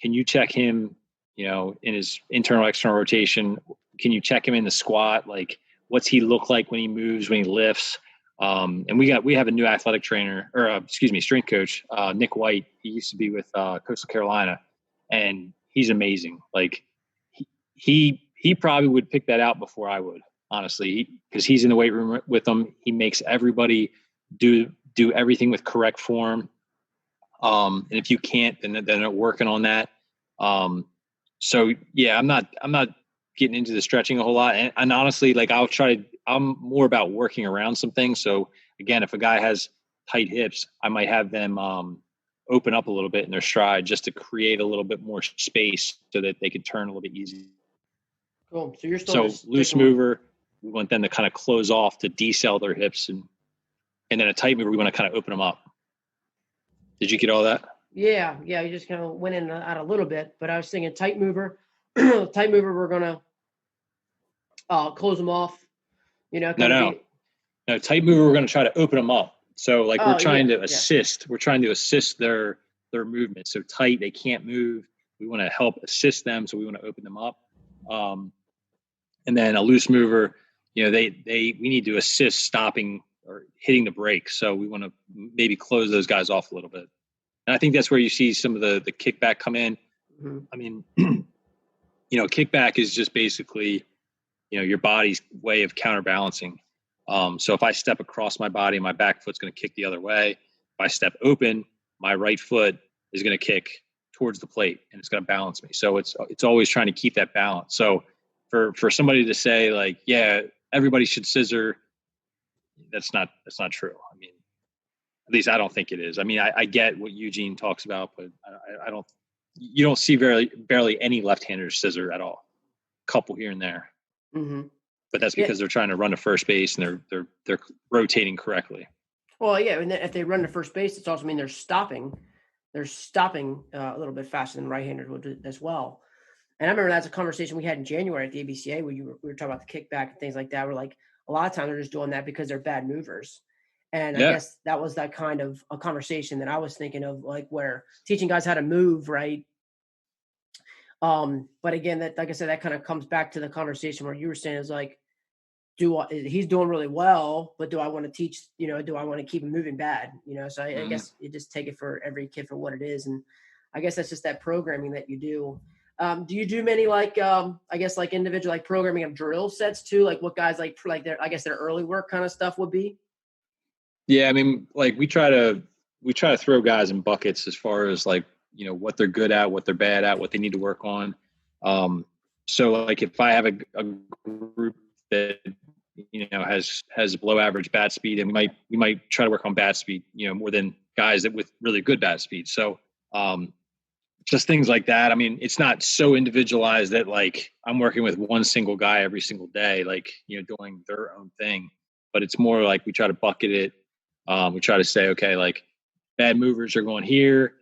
can you check him, in his internal, external rotation? Can you check him in the squat? Like, what's he look like when he moves, when he lifts? And we have a new athletic trainer, or strength coach, Nick White. He used to be with Coastal Carolina, and he's amazing. Like he probably would pick that out before I would, honestly, because he's in the weight room with them. He makes everybody do everything with correct form. And if you can't, then they're working on that. So yeah, I'm not getting into the stretching a whole lot. And honestly, like I'm more about working around some things. So again, if a guy has tight hips, I might have them open up a little bit in their stride just to create a little bit more space so that they can turn a little bit easier. Cool. So you're still loose mover, we want them to kind of close off to decel their hips, and then a tight mover, we want to kind of open them up. Did you get all that? Yeah. You just kind of went in and out a little bit, but I was thinking tight mover. We're gonna close them off. No. Tight mover, we're gonna try to open them up. So like we're trying to assist. We're trying to assist their movement. So tight, they can't move. We want to help assist them. So we want to open them up. And then a loose mover, we need to assist stopping or hitting the brakes. So we want to maybe close those guys off a little bit. And I think that's where you see some of the kickback come in. Mm-hmm. I mean, kickback is just basically, your body's way of counterbalancing. So if I step across my body, my back foot's going to kick the other way. If I step open, my right foot is going to kick towards the plate and it's going to balance me. So it's always trying to keep that balance. So for somebody to say like, yeah, everybody should scissor, that's not true. I mean, at least I don't think it is. I mean, I get what Eugene talks about, but you don't see barely any left-handers scissor at all. A couple here and there. Mm-hmm. But that's because they're trying to run to first base and they're rotating correctly. Well, yeah, and if they run to first base, it's also mean they're stopping. They're stopping a little bit faster than right-handers would do as well. And I remember that's a conversation we had in January at the ABCA where we were talking about the kickback and things like that. We're like, a lot of times they're just doing that because they're bad movers. And I guess that was that kind of a conversation that I was thinking of, like where teaching guys how to move, right? But again, that, like I said, that kind of comes back to the conversation where you were saying is like, he's doing really well, but do I want to teach, do I want to keep him moving bad? So I guess you just take it for every kid for what it is. And I guess that's just that programming that you do. Do you do many like I guess like individual like programming of drill sets too? Like what guys like their I guess their early work kind of stuff would be? Yeah, I mean, like we try to throw guys in buckets as far as like, what they're good at, what they're bad at, what they need to work on. So like if I have a group that has below average bat speed, and we might try to work on bat speed, more than guys that with really good bat speed. So just things like that. I mean, it's not so individualized that like I'm working with one single guy every single day, like, doing their own thing, but it's more like we try to bucket it. We try to say, okay, like bad movers are going here,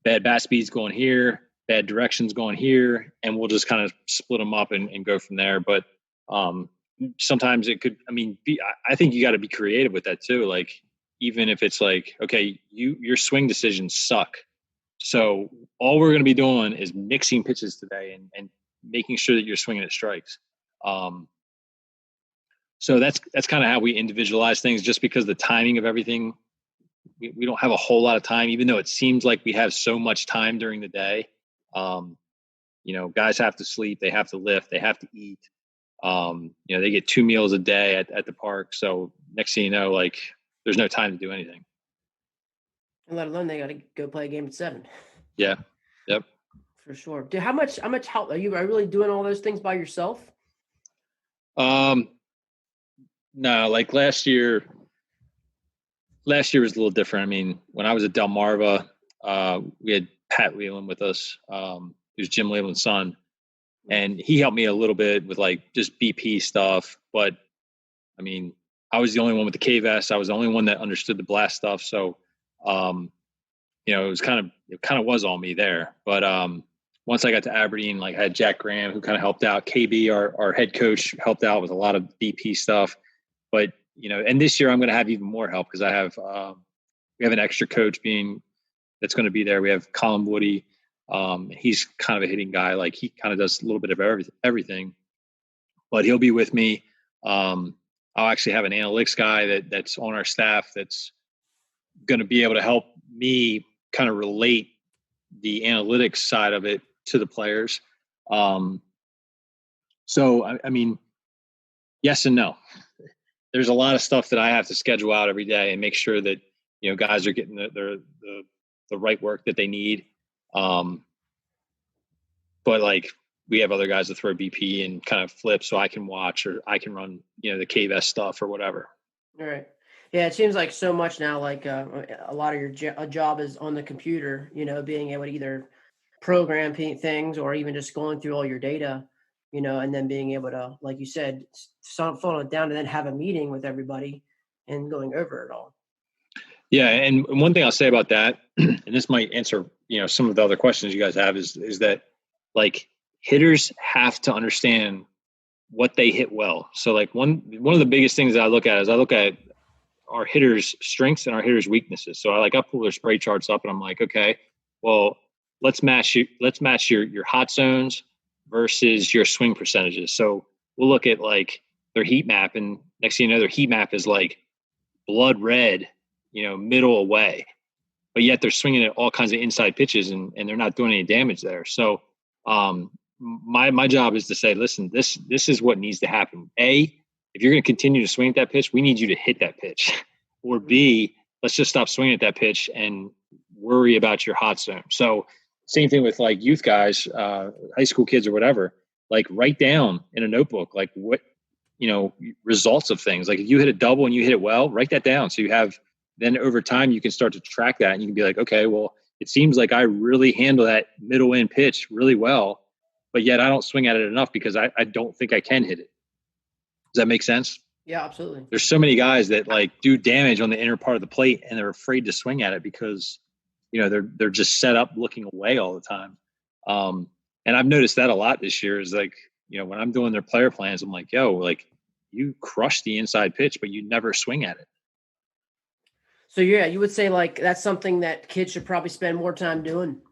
bad bat speed's going here, bad directions going here, and we'll just kind of split them up and go from there. But sometimes it could, I think you got to be creative with that too. Like, even if it's like, okay, your swing decisions suck. So all we're going to be doing is mixing pitches today and making sure that you're swinging at strikes. So that's kind of how we individualize things, just because the timing of everything, we don't have a whole lot of time, even though it seems like we have so much time during the day. Guys have to sleep, they have to lift, they have to eat. They get 2 meals a day at the park. So next thing you know, like there's no time to do anything. And let alone they got to go play a game at 7. Yeah. Yep. For sure. Dude, how much help are you really doing all those things by yourself? No, like last year was a little different. I mean, when I was at Delmarva, we had Pat Leland with us, who's Jim Leland's son. And he helped me a little bit with like just BP stuff. But I mean, I was the only one with the K-vest. I was the only one that understood the blast stuff. So, it kind of was all me there. But once I got to Aberdeen, like I had Jack Graham, who kind of helped out. KB, our head coach, helped out with a lot of BP stuff. But, and this year I'm going to have even more help, because we have an extra coach that's going to be there. We have Colin Woody. He's kind of a hitting guy. Like he kind of does a little bit of everything, but he'll be with me. I'll actually have an analytics guy that's on our staff that's going to be able to help me kind of relate the analytics side of it to the players. So, I mean, yes and no. There's a lot of stuff that I have to schedule out every day and make sure that, guys are getting the right work that they need. But like we have other guys that throw BP and kind of flip, so I can watch, or I can run, the KVS stuff or whatever. All right. Yeah, it seems like so much now, like a lot of your job is on the computer, being able to either program things or even just going through all your data, and then being able to, like you said, funnel it down and then have a meeting with everybody and going over it all. Yeah. And one thing I'll say about that, and this might answer, some of the other questions you guys have, is that like hitters have to understand what they hit well. So like one of the biggest things that I look at our hitters' strengths and our hitters' weaknesses. So I pull their spray charts up and I'm like, okay, well, let's match your hot zones versus your swing percentages. So we'll look at like their heat map, and next thing you know, their heat map is like blood red, middle away, but yet they're swinging at all kinds of inside pitches and they're not doing any damage there. So my job is to say, listen, this is what needs to happen. A, if you're going to continue to swing at that pitch, we need you to hit that pitch. Or B, let's just stop swinging at that pitch and worry about your hot zone. So same thing with like youth guys, high school kids or whatever, like write down in a notebook, like what, results of things. Like if you hit a double and you hit it well, write that down. So you have, then over time you can start to track that and you can be like, okay, well, it seems like I really handle that middle end pitch really well, but yet I don't swing at it enough because I don't think I can hit it. Does that make sense? Yeah, absolutely. There's so many guys that like do damage on the inner part of the plate and they're afraid to swing at it because, they're just set up looking away all the time. And I've noticed that a lot this year is like, when I'm doing their player plans, I'm like, yo, like you crush the inside pitch, but you never swing at it. So yeah, you would say like that's something that kids should probably spend more time doing.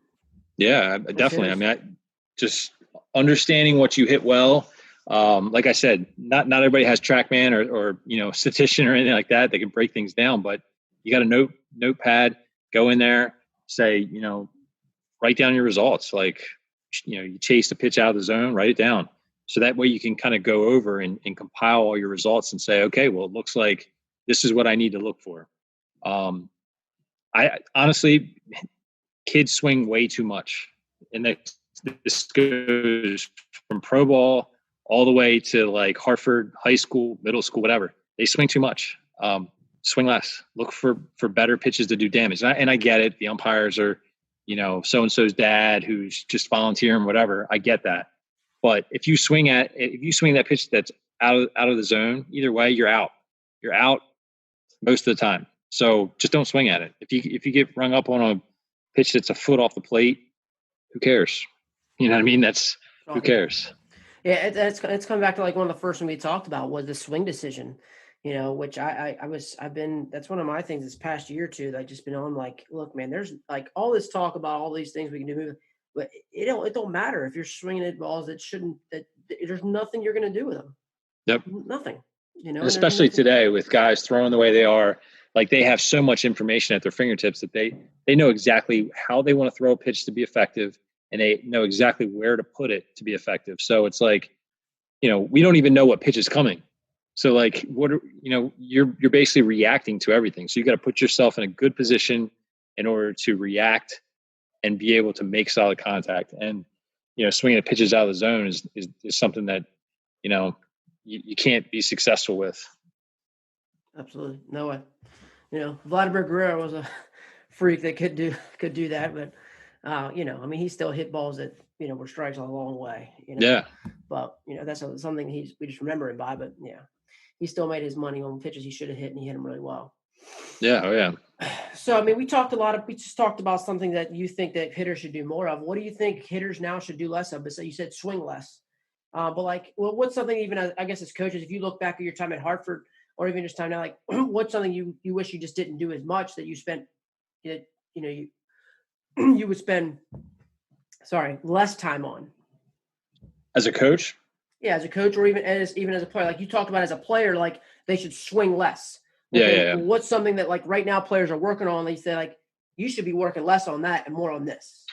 Yeah, definitely. I mean, just understanding what you hit well. Like I said, not everybody has TrackMan or statistician or anything like that can break things down, but you got a notepad, go in there, say, write down your results. Like, you chase a pitch out of the zone, write it down. So that way you can kind of go over and compile all your results and say, okay, well, it looks like this is what I need to look for. I honestly, kids swing way too much. And this goes from pro ball all the way to like Hartford, high school, middle school, whatever. They swing too much. Swing less. Look for better pitches to do damage. And I get it. The umpires are, so-and-so's dad who's just volunteering, whatever. I get that. But if you swing that pitch that's out of the zone, either way, you're out. You're out most of the time. So just don't swing at it. If you get rung up on a pitch that's a foot off the plate, who cares? You know what I mean? Who cares? Yeah, it's coming back to like one of the first things we talked about was the swing decision. Which that's one of my things this past year or two that I've just been on like, look, man, there's like all this talk about all these things we can do, but it don't matter if you're swinging at balls that there's nothing you're going to do with them. Yep. Nothing, Especially today with guys throwing the way they are, like they have so much information at their fingertips that they know exactly how they want to throw a pitch to be effective, and they know exactly where to put it to be effective. So it's like, we don't even know what pitch is coming. So like, you're basically reacting to everything. So you got to put yourself in a good position in order to react and be able to make solid contact. And, swinging at pitches out of the zone is something that, you can't be successful with. Absolutely. No way. Vladimir Guerrero was a freak that could do that, but he still hit balls that, were strikes a long way, Yeah. But, that's something we just remember him by, but yeah, he still made his money on pitches he should have hit, and he hit them really well. Yeah. Oh yeah. So, we just talked about something that you think that hitters should do more of. What do you think hitters now should do less of? But so you said swing less. But like, well, what's something even, I guess as coaches, if you look back at your time at Hartford or even just time now, like what's something you wish you just didn't do as much that you spent, you would spend, less time on? As a coach? Yeah, as a coach or even as a player. Like you talked about as a player, like they should swing less. Yeah. What's something that like right now players are working on? They say like you should be working less on that and more on this.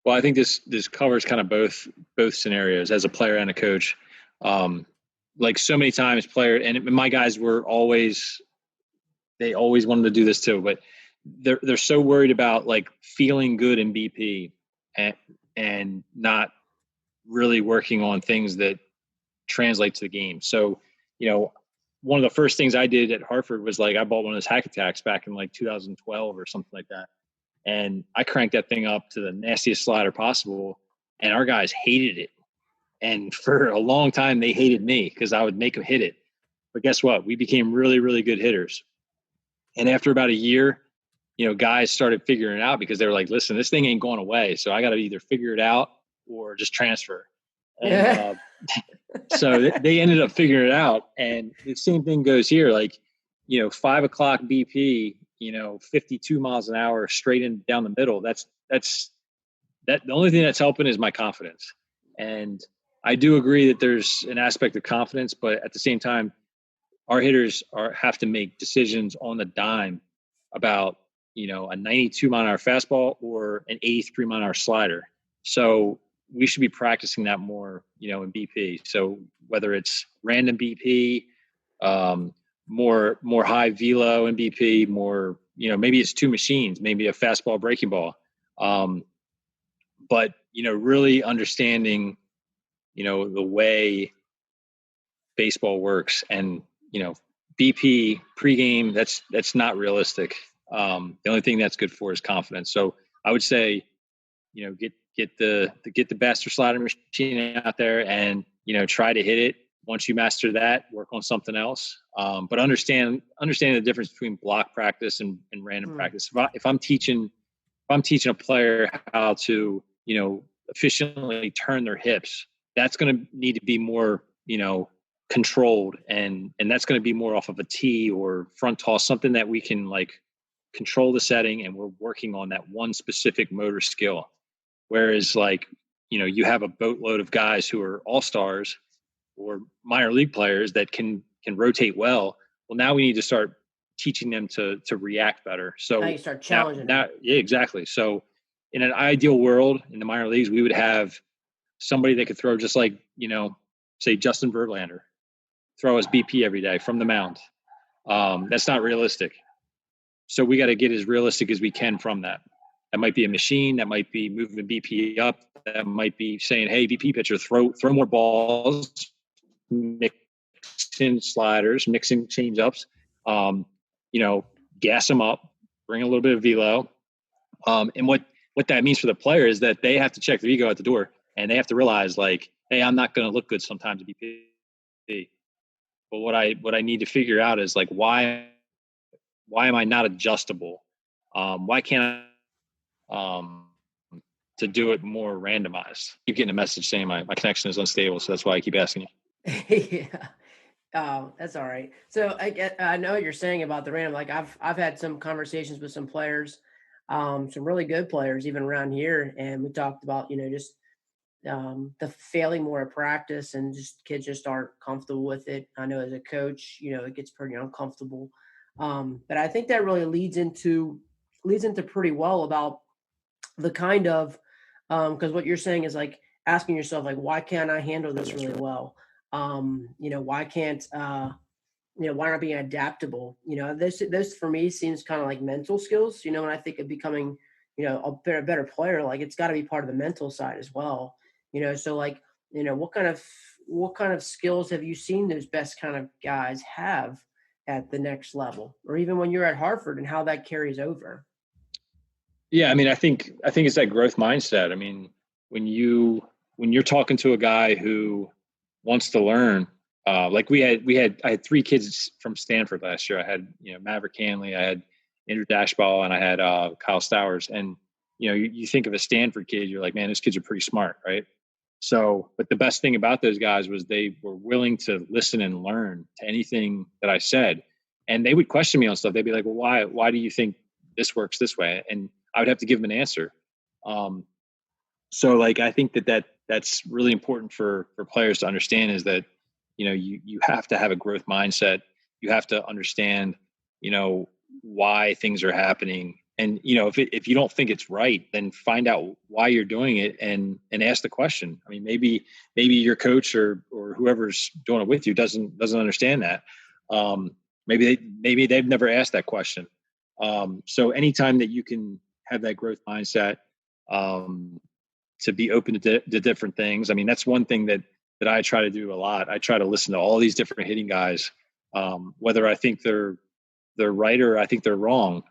Well, I think this covers kind of both scenarios as a player and a coach. Like so many times and my guys they always wanted to do this too, but they're so worried about like feeling good in BP and not really working on things that translate to the game. So, one of the first things I did at Hartford was like I bought one of those hack attacks back in like 2012 or something like that. And I cranked that thing up to the nastiest slider possible, and our guys hated it. And for a long time, they hated me because I would make them hit it. But guess what? We became really, really good hitters. And after about a year, guys started figuring it out because they were like, listen, this thing ain't going away. So I got to either figure it out or just transfer. And so they ended up figuring it out. And the same thing goes here. Like, 5 o'clock BP, 52 miles an hour straight in down the middle. That's the only thing that's helping is my confidence. And I do agree that there's an aspect of confidence, but at the same time, our hitters have to make decisions on the dime about, a 92 mile an hour fastball or an 83 mile an hour slider. So we should be practicing that more, in BP. So whether it's random BP, more high velo in BP, more, maybe it's two machines, maybe a fastball breaking ball. But, really understanding, the way baseball works and, BP pregame, that's not realistic. The only thing that's good for is confidence. So I would say, get the best slider machine out there and, try to hit it. Once you master that, work on something else. But understand the difference between block practice and random practice. If I'm teaching a player how to, efficiently turn their hips, that's going to need to be more, controlled. And that's going to be more off of a tee or front toss, something that we can like control the setting and we're working on that one specific motor skill. Whereas like, you have a boatload of guys who are all-stars or minor league players that can rotate well. Well, now we need to start teaching them to react better. So now you start challenging them. Yeah, exactly. So in an ideal world in the minor leagues, we would have somebody that could throw just like, say Justin Verlander, throw us BP every day from the mound. That's not realistic. So we got to get as realistic as we can from that. That might be a machine. That might be moving BP up. That might be saying, hey, BP pitcher, throw more balls, mixing sliders, mixing change-ups, gas them up, bring a little bit of velo. And what that means for the player is that they have to check their ego at the door, and they have to realize, like, hey, I'm not going to look good sometimes at BP. But what I need to figure out is, like, why am I not adjustable? Why can't I to do it more randomized? I keep getting a message saying my connection is unstable, so that's why I keep asking you. Yeah. Oh, that's all right. So I know what you're saying about the random. Like I've had some conversations with some players, some really good players even around here, and we talked about just the failing more at practice, and just kids just aren't comfortable with it. I know as a coach, it gets pretty uncomfortable. But I think that really leads into pretty well about the kind of because what you're saying is like asking yourself, like, why can't I handle this really well? Why can't why not being adaptable? This for me seems kind of like mental skills. When I think of becoming a better player, like it's got to be part of the mental side as well. So like what kind of skills have you seen those best kind of guys have at the next level, or even when you're at Harvard, and how that carries over? Yeah, I mean, I think it's that growth mindset. I mean, when you're talking to a guy who wants to learn, like I had 3 kids from Stanford last year. I had Maverick Hanley, I had Andrew Dashball, and I had Kyle Stowers. And you think of a Stanford kid, you're like, man, those kids are pretty smart, right? So, but the best thing about those guys was they were willing to listen and learn to anything that I said, and they would question me on stuff. They'd be like, well, why do you think this works this way? And I would have to give them an answer. So like, I think that's really important for players to understand, is that, you have to have a growth mindset. You have to understand, why things are happening. And, if you don't think it's right, then find out why you're doing it and ask the question. I mean, maybe your coach or whoever's doing it with you doesn't understand that. Maybe they've never asked that question. So anytime that you can have that growth mindset, to be open to different things. I mean, that's one thing that I try to do a lot. I try to listen to all these different hitting guys, whether I think they're right or I think they're wrong.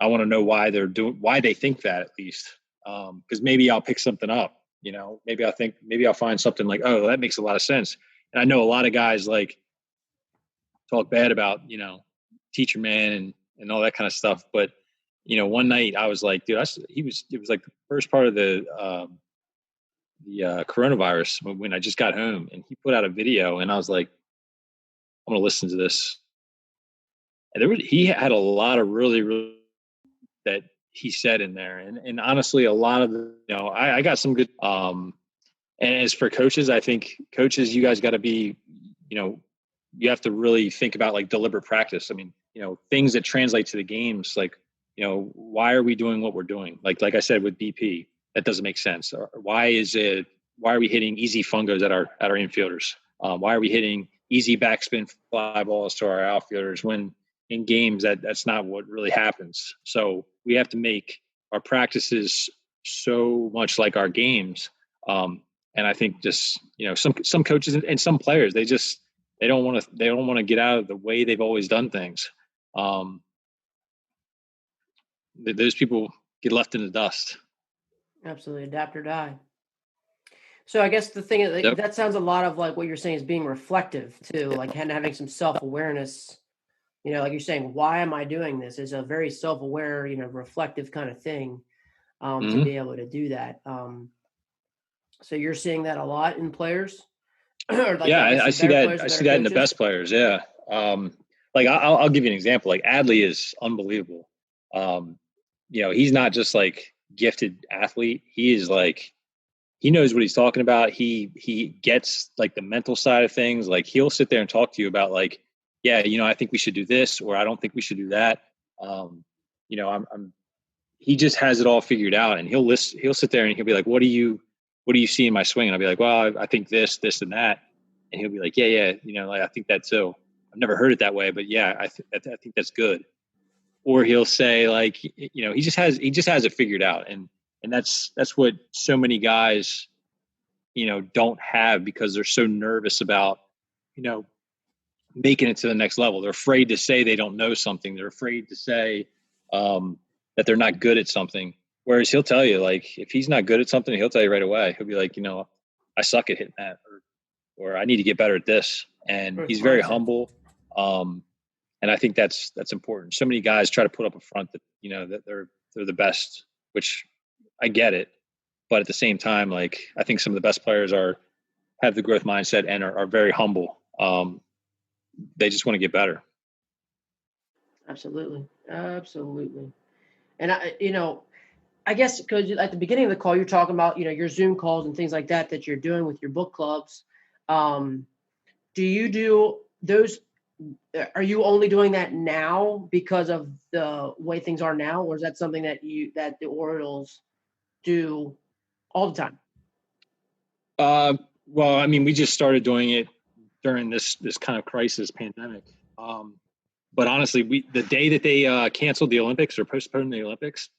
I want to know why they think that, at least. Because maybe I'll pick something up, maybe I'll find something like, oh, that makes a lot of sense. And I know a lot of guys like talk bad about, teacher man and all that kind of stuff. But, one night I was like, dude, it was like the first part of the coronavirus when I just got home, and he put out a video, and I was like, I'm going to listen to this. And he had a lot of really, really that he said in there. And honestly, a lot of I got some good, and as for coaches, I think coaches, you guys got to be, you have to really think about like deliberate practice. I mean, things that translate to the games, like, why are we doing what we're doing? Like I said, with BP, that doesn't make sense. Or why are we hitting easy fungos at our infielders? Why are we hitting easy backspin fly balls to our outfielders when in games that's not what really happens? So we have to make our practices so much like our games. And I think just, some coaches and some players, they don't want to get out of the way they've always done things. Those people get left in the dust. Absolutely. Adapt or die. So I guess the thing is, Yep. that sounds a lot of like what you're saying is being reflective too, like having some self-awareness, like you're saying, why am I doing this, is a very self-aware, reflective kind of thing, to be able to do that. So you're seeing that a lot in players? Or like, yeah, I see that. I see that in the best players. Yeah. Like I'll give you an example. Like Adley is unbelievable. He's not just like gifted athlete. He is like, he knows what he's talking about. He gets like the mental side of things. Like he'll sit there and talk to you about like, yeah, I think we should do this, or I don't think we should do that. He just has it all figured out, and he'll sit there and he'll be like, what do you what do you see in my swing? And I'll be like, well, I think this, and that. And he'll be like, yeah, like I think that too. I've never heard it that way, but yeah, I think that's good. Or he'll say like, he just has it figured out. And that's what so many guys, don't have, because they're so nervous about, making it to the next level. They're afraid to say they don't know something. They're afraid to say that they're not good at something. Whereas he'll tell you, like, if he's not good at something, he'll tell you right away. He'll be like, I suck at hitting that, or I need to get better at this. And he's very humble. And I think that's important. So many guys try to put up a front that, that they're the best, which I get it. But at the same time, like, I think some of the best players have the growth mindset and are very humble. They just want to get better. Absolutely. And I guess because at the beginning of the call, you're talking about, your Zoom calls and things like that you're doing with your book clubs. Do you do those? Are you only doing that now because of the way things are now, or is that something that the Orioles do all the time? Well, I mean, we just started doing it during this kind of crisis pandemic. But honestly, the day that they canceled the Olympics or postponed the Olympics,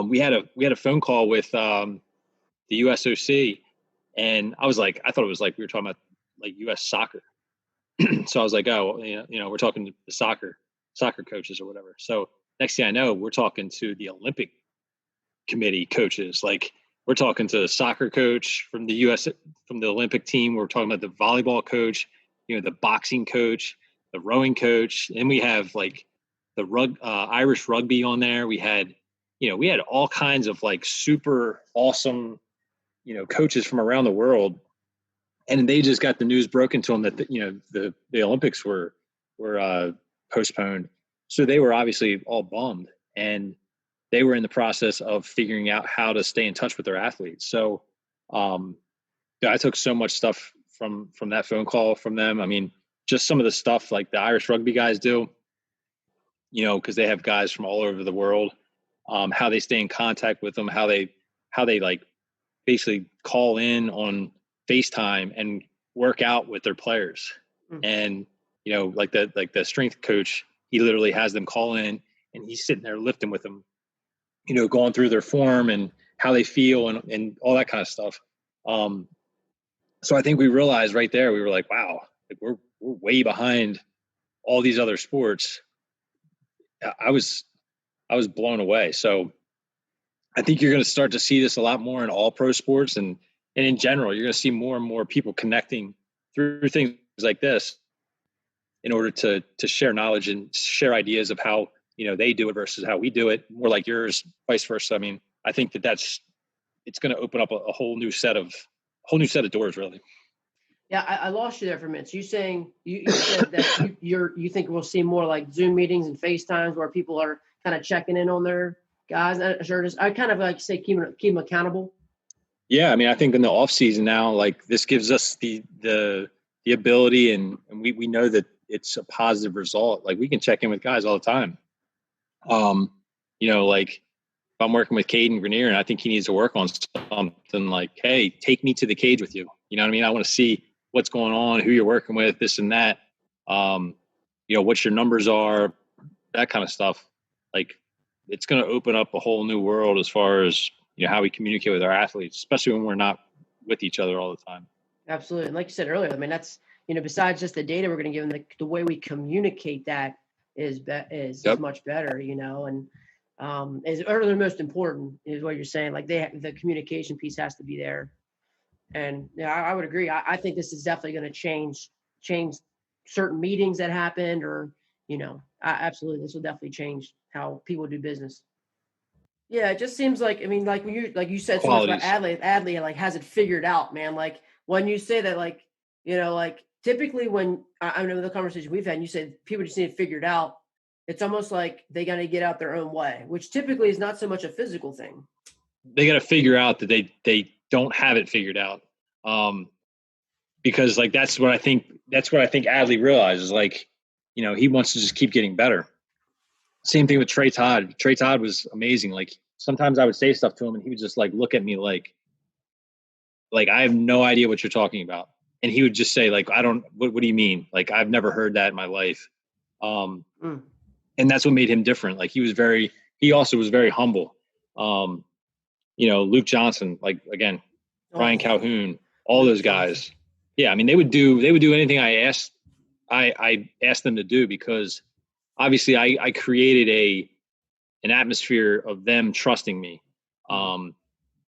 we had a phone call with the USOC, and I thought it was like we were talking about like U.S. soccer. So I was like, oh, we're talking to the soccer coaches or whatever. So next thing I know, we're talking to the Olympic committee coaches. Like, we're talking to the soccer coach from the Olympic team. We're talking about the volleyball coach, the boxing coach, the rowing coach. And we have like the Irish rugby on there. We had all kinds of like super awesome, coaches from around the world. And they just got the news broken to them that the Olympics were postponed. So they were obviously all bummed, and they were in the process of figuring out how to stay in touch with their athletes. So I took so much stuff from that phone call from them. I mean, just some of the stuff like the Irish rugby guys do, because they have guys from all over the world, how they stay in contact with them, how they like basically call in on FaceTime and work out with their players. Mm-hmm. And, like the strength coach, he literally has them call in and he's sitting there lifting with them, going through their form and how they feel and all that kind of stuff. So I think we realized right there, we were like, wow, like we're way behind all these other sports. I was blown away. So I think you're going to start to see this a lot more in all pro sports and in general. You're going to see more and more people connecting through things like this in order to share knowledge and share ideas of how, they do it versus how we do it, more like yours, vice versa. I mean, I think it's going to open up a whole new set of doors, really. Yeah, I lost you there for a minute. So you saying you said that you think we'll see more like Zoom meetings and FaceTimes where people are kind of checking in on their guys. I kind of like say keep them accountable. Yeah, I mean, I think in the off season now, like this gives us the ability, and we know that it's a positive result. Like we can check in with guys all the time. Like if I'm working with Caden Grenier and I think he needs to work on something, like, hey, take me to the cage with you. You know what I mean? I want to see what's going on, who you're working with, this and that. What your numbers are, that kind of stuff. Like it's going to open up a whole new world as far as, how we communicate with our athletes, especially when we're not with each other all the time. Absolutely. And like you said earlier, I mean, that's, besides just the data we're going to give them, the way we communicate that is much better, and is the most important is what you're saying. Like the communication piece has to be there. And yeah, I would agree. I think this is definitely going to change certain meetings that happened, or, absolutely. This will definitely change how people do business. Yeah, it just seems like, I mean, like when you said so much about Adley like has it figured out, man. Like when you say that, like, like typically when I know the conversation we've had, and you said people just need it figured out. It's almost like they got to get out their own way, which typically is not so much a physical thing. They got to figure out that they don't have it figured out. Because like, that's what I think Adley realizes, like, he wants to just keep getting better. Same thing with Trey Todd. Trey Todd was amazing. Like sometimes I would say stuff to him and he would just like look at me like, like, I have no idea what you're talking about. And he would just say, like, what do you mean? Like, I've never heard that in my life. And that's what made him different. Like, he also was very humble. Luke Johnson, like, again, Ryan Calhoun, all those guys. Yeah. I mean, they would do anything I asked them to do, because obviously I created an atmosphere of them trusting me. And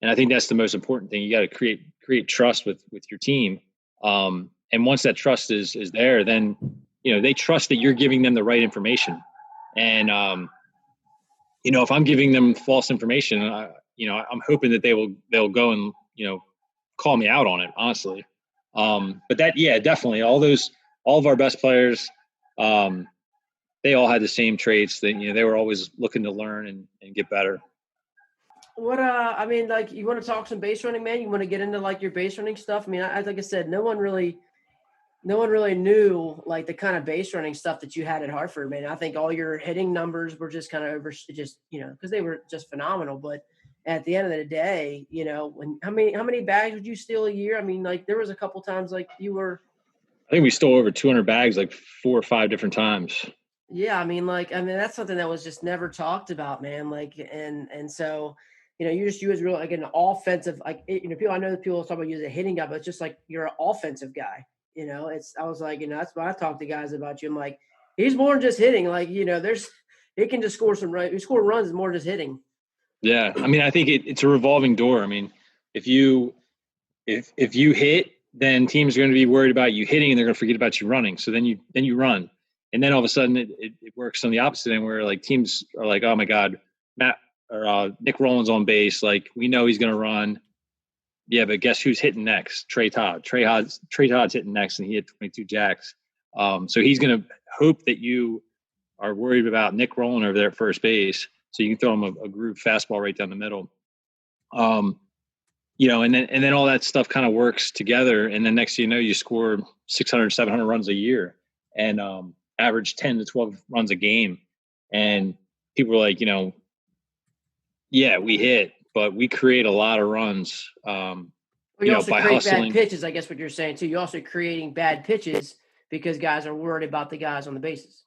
I think that's the most important thing. You got to create trust with your team. And once that trust is there, then, they trust that you're giving them the right information. And, if I'm giving them false information, I'm hoping that they'll go and, call me out on it, honestly. But definitely all of our best players, they all had the same traits that, they were always looking to learn and get better. What I mean, like, you want to talk some base running, man? You want to get into like your base running stuff? I mean, like I said, no one really knew like the kind of base running stuff that you had at Hartford, man. I think all your hitting numbers were just kind of because they were just phenomenal. But at the end of the day, how many bags would you steal a year? I mean, like, there was a couple times like you were. I think we stole over 200 bags like 4 or 5 different times. Yeah, I mean, that's something that was just never talked about, man. Like, and so. You was really like an offensive, like, I know that people talk about you as a hitting guy, but it's just like you're an offensive guy. I was like, that's why I talk to guys about you. I'm like, he's more than just hitting. Like, he can just score score runs is more just hitting. Yeah. I mean, I think it's a revolving door. I mean, if you hit, then teams are going to be worried about you hitting and they're going to forget about you running. So then you run. And then all of a sudden it works on the opposite end, where like teams are like, oh my God, Nick Rowland's on base. Like, we know he's going to run. Yeah, but guess who's hitting next? Trey Todd. Trey Todd's hitting next, and he hit 22 jacks. So he's going to hope that you are worried about Nick Rowland over there at first base, so you can throw him a groove fastball right down the middle. And then all that stuff kind of works together, and then next thing you know, you score 600, 700 runs a year, and average 10 to 12 runs a game. And people are like, yeah, we hit, but we create a lot of runs. You also create hustling. Bad pitches, I guess what you're saying too. You're also creating bad pitches because guys are worried about the guys on the bases.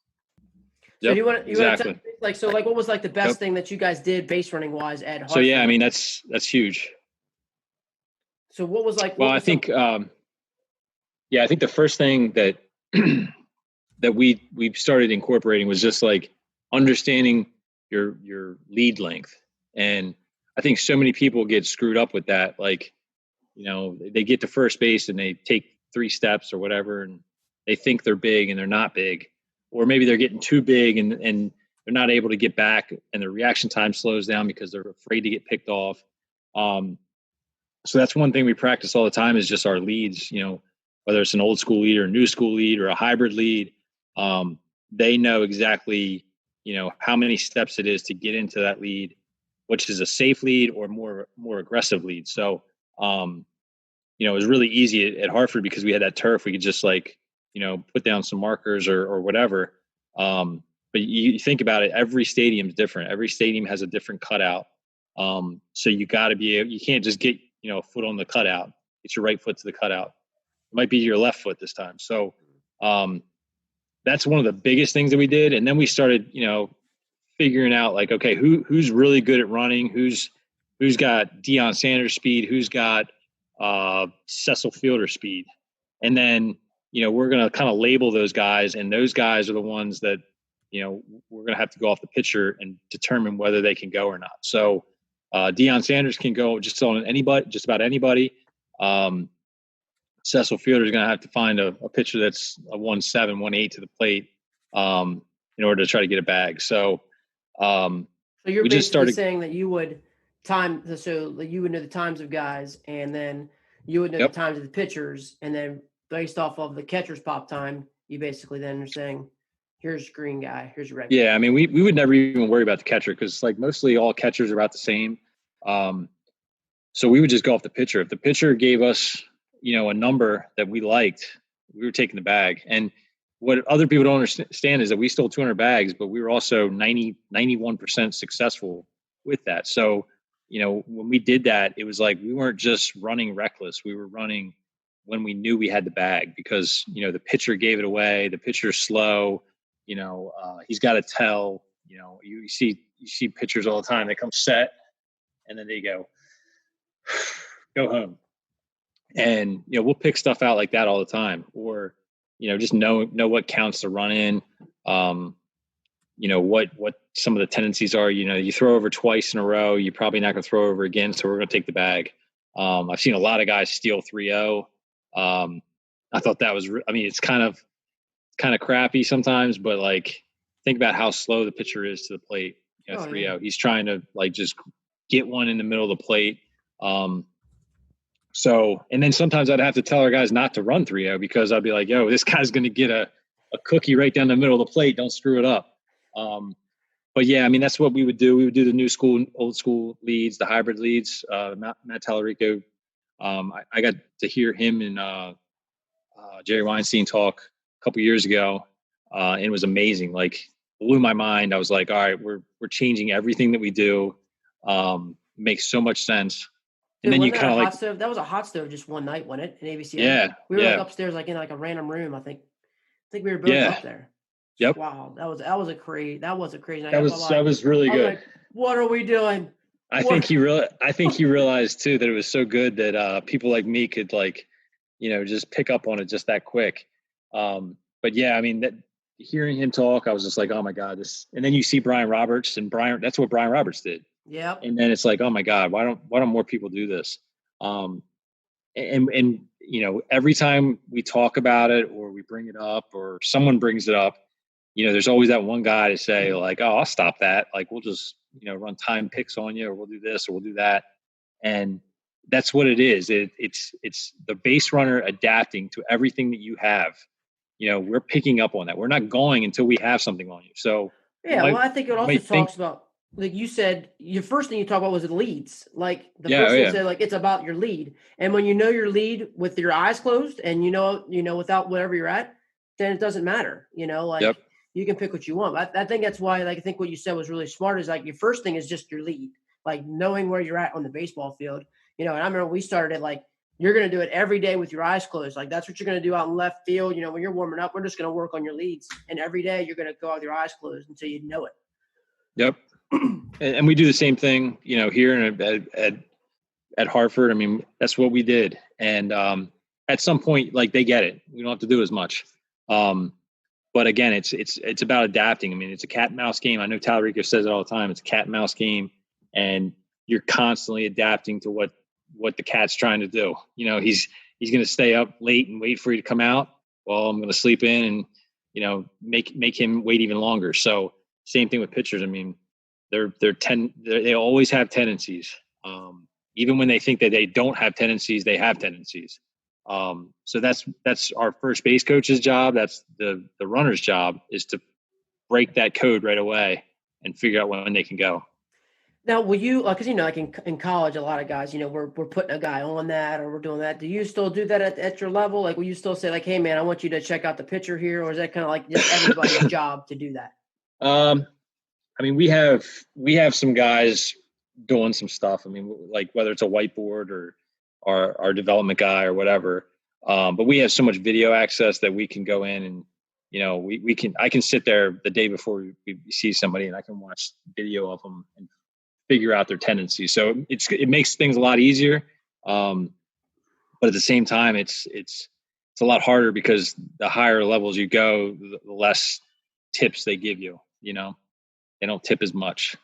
So yep, you want exactly. To what was like the best thing that you guys did base running wise at Hartford? So yeah, I mean that's huge. So what was like? Well, I think I think the first thing that that we started incorporating was just like understanding your lead length. And I think so many people get screwed up with that. Like, they get to first base and they take 3 steps or whatever, and they think they're big and they're not big, or maybe they're getting too big and they're not able to get back, and their reaction time slows down because they're afraid to get picked off. So that's one thing we practice all the time is just our leads, whether it's an old school lead or a new school lead or a hybrid lead. They know exactly, how many steps it is to get into that lead, which is a safe lead or more aggressive lead. So, it was really easy at Hartford because we had that turf. We could just put down some markers or whatever. But you think about it, every stadium is different. Every stadium has a different cutout. So you got to you can't just get, a foot on the cutout. Get your right foot to the cutout. It might be your left foot this time. So, that's one of the biggest things that we did. And then we started, figuring out like, okay, who's really good at running, who's got Deion Sanders speed, who's got Cecil Fielder speed. And then, we're going to kind of label those guys, and those guys are the ones that, we're going to have to go off the pitcher and determine whether they can go or not. So Deion Sanders can go just about anybody. Cecil Fielder is going to have to find a pitcher that's a 1.7, 1.8 to the plate in order to try to get a bag. So, so you're basically saying that you would you would know the times of guys, and then you would know the times of the pitchers, and then based off of the catcher's pop time, you basically then are saying, here's green guy, here's your red guy. Yeah, I mean, we would never even worry about the catcher because like mostly all catchers are about the same. So we would just go off the pitcher. If the pitcher gave us, a number that we liked, we were taking the bag. And what other people don't understand is that we stole 200 bags, but we were also 91% successful with that. So when we did that, it was like we weren't just running reckless. We were running when we knew we had the bag because, the pitcher gave it away. The pitcher's slow. He's got to tell. You see pitchers all the time. They come set, and then they go home. And we'll pick stuff out like that all the time, or just know what counts to run in. What some of the tendencies are. You throw over twice in a row, you're probably not going to throw over again, so we're going to take the bag. I've seen a lot of guys steal 3-0. I thought that was. It's kind of crappy sometimes, but like think about how slow the pitcher is to the plate. 3-0. Yeah. He's trying to just get one in the middle of the plate. And then sometimes I'd have to tell our guys not to run 3-0 because I'd be like, yo, this guy's going to get a cookie right down the middle of the plate. Don't screw it up. But yeah, that's what we would do. We would do the new school, old school leads, the hybrid leads. Matt Tallarico. I got to hear him and Jerry Weinstein talk a couple years ago. And it was amazing. Like blew my mind. I was like, all right, we're changing everything that we do. Makes so much sense. And dude, then you kind of like stove? That was a hot stove just one night, wasn't it? In ABC. Yeah. We were upstairs, in a random room. I think we were both up there. Yep. Wow, that was a crazy night. That was really good. Like, what are we doing? I think he realized too that it was so good that people like me could just pick up on it just that quick. But yeah, that hearing him talk, I was just like, oh my God, this. And then you see Brian Roberts, and that's what Brian Roberts did. Yeah. And then it's like, oh my God, why don't more people do this? And every time we talk about it or we bring it up or someone brings it up, there's always that one guy to say like, oh, I'll stop that. Like, we'll just, run time picks on you, or we'll do this or we'll do that. And that's what it is. It's the base runner adapting to everything that you have. We're picking up on that. We're not going until we have something on you. So yeah, I think it also talks about, like you said, your first thing you talked about was the leads. Like the first thing you said, like it's about your lead. And when you know your lead with your eyes closed and without whatever you're at, then it doesn't matter. Yep. You can pick what you want. I think that's why, I think what you said was really smart is like your first thing is just your lead, like knowing where you're at on the baseball field. And I remember we started like, you're going to do it every day with your eyes closed. Like that's what you're going to do out in left field. When you're warming up, we're just going to work on your leads. And every day you're going to go out with your eyes closed until you know it. Yep. And we do the same thing, here at Hartford. That's what we did. And at some point, like they get it. We don't have to do as much. But again, it's about adapting. It's a cat and mouse game. I know Tallarico says it all the time. It's a cat and mouse game, and you're constantly adapting to what the cat's trying to do. He's going to stay up late and wait for you to come out. Well, I'm going to sleep in and make him wait even longer. So same thing with pitchers. They always have tendencies. Even when they think that they don't have tendencies, they have tendencies. So that's our first base coach's job. That's the runner's job, is to break that code right away and figure out when they can go. Now, will you, because like in college, a lot of guys, we're putting a guy on that or we're doing that. Do you still do that at your level? Like, will you still say like, hey man, I want you to check out the pitcher here, or is that kind of like just everybody's job to do that? We have some guys doing some stuff. Like whether it's a whiteboard or our development guy or whatever. But we have so much video access that we can go in and, I can sit there the day before we see somebody and I can watch video of them and figure out their tendencies. So it makes things a lot easier. But at the same time, it's a lot harder because the higher levels you go, the less tips they give you, they don't tip as much.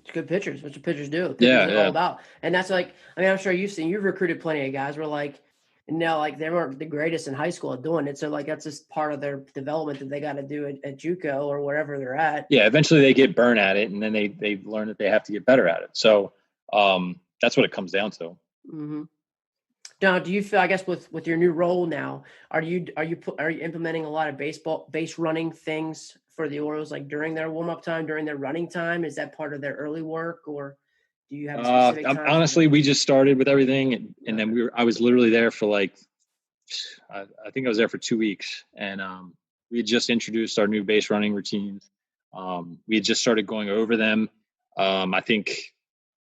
It's good pitchers. What pitchers do. Yeah. All about. And that's like, I'm sure you've recruited plenty of guys where like, they weren't the greatest in high school at doing it. So like, that's just part of their development that they got to do at JUCO or wherever they're at. Yeah. Eventually they get burnt at it and then they learn that they have to get better at it. So that's what it comes down to. Mm-hmm. Now, do you feel, I guess with your new role now, are you implementing a lot of base running things for the Orioles, like during their warm-up time, during their running time? Is that part of their early work, or do you have a specific time? Honestly, we just started with everything, and then I was literally there for like, I think I was there for 2 weeks, and we had just introduced our new base running routines. We had just started going over them. I think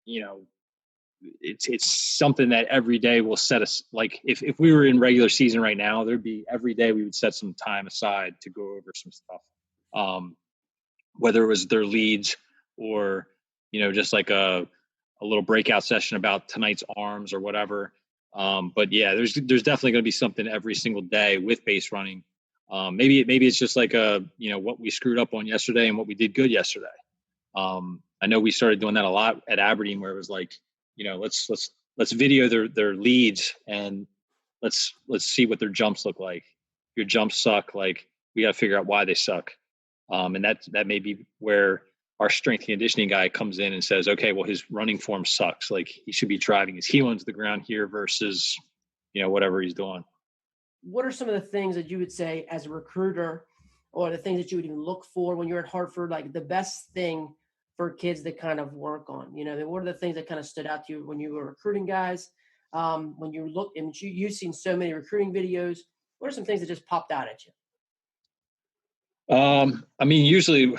it's something that every day will set us, like if we were in regular season right now, there'd be every day we would set some time aside to go over some stuff. Whether it was their leads or, just like a little breakout session about tonight's arms or whatever. But yeah, there's definitely going to be something every single day with base running. Maybe it's just like what we screwed up on yesterday and what we did good yesterday. I know we started doing that a lot at Aberdeen, where it was like, let's video their leads and let's see what their jumps look like. If your jumps suck, like we got to figure out why they suck. And that may be where our strength and conditioning guy comes in and says, okay, well, his running form sucks. Like he should be driving his heel into the ground here versus, whatever he's doing. What are some of the things that you would say as a recruiter, or the things that you would even look for when you're at Hartford, like the best thing for kids to kind of work on? What are the things that kind of stood out to you when you were recruiting guys? When you look, and you've seen so many recruiting videos, what are some things that just popped out at you? I mean, usually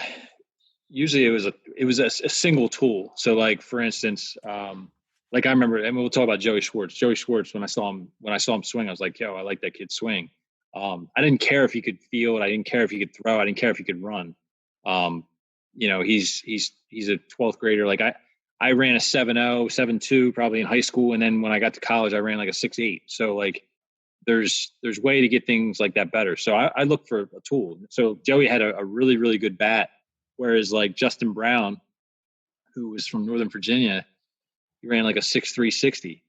it was a single tool. So like, for instance, like I remember, and we'll talk about Joey Schwartz. When I saw him swing, I was like, yo, I like that kid's swing. I didn't care if he could field. I didn't care if he could throw. I didn't care if he could run. He's a 12th grader. Like I ran a 7.0, 7.2 probably in high school. And then when I got to college, I ran like a 6.8. So like there's way to get things like that better. So I look for a tool. So Joey had a really, really good bat. Whereas like Justin Brown, who was from Northern Virginia, he ran like a 6.3 60.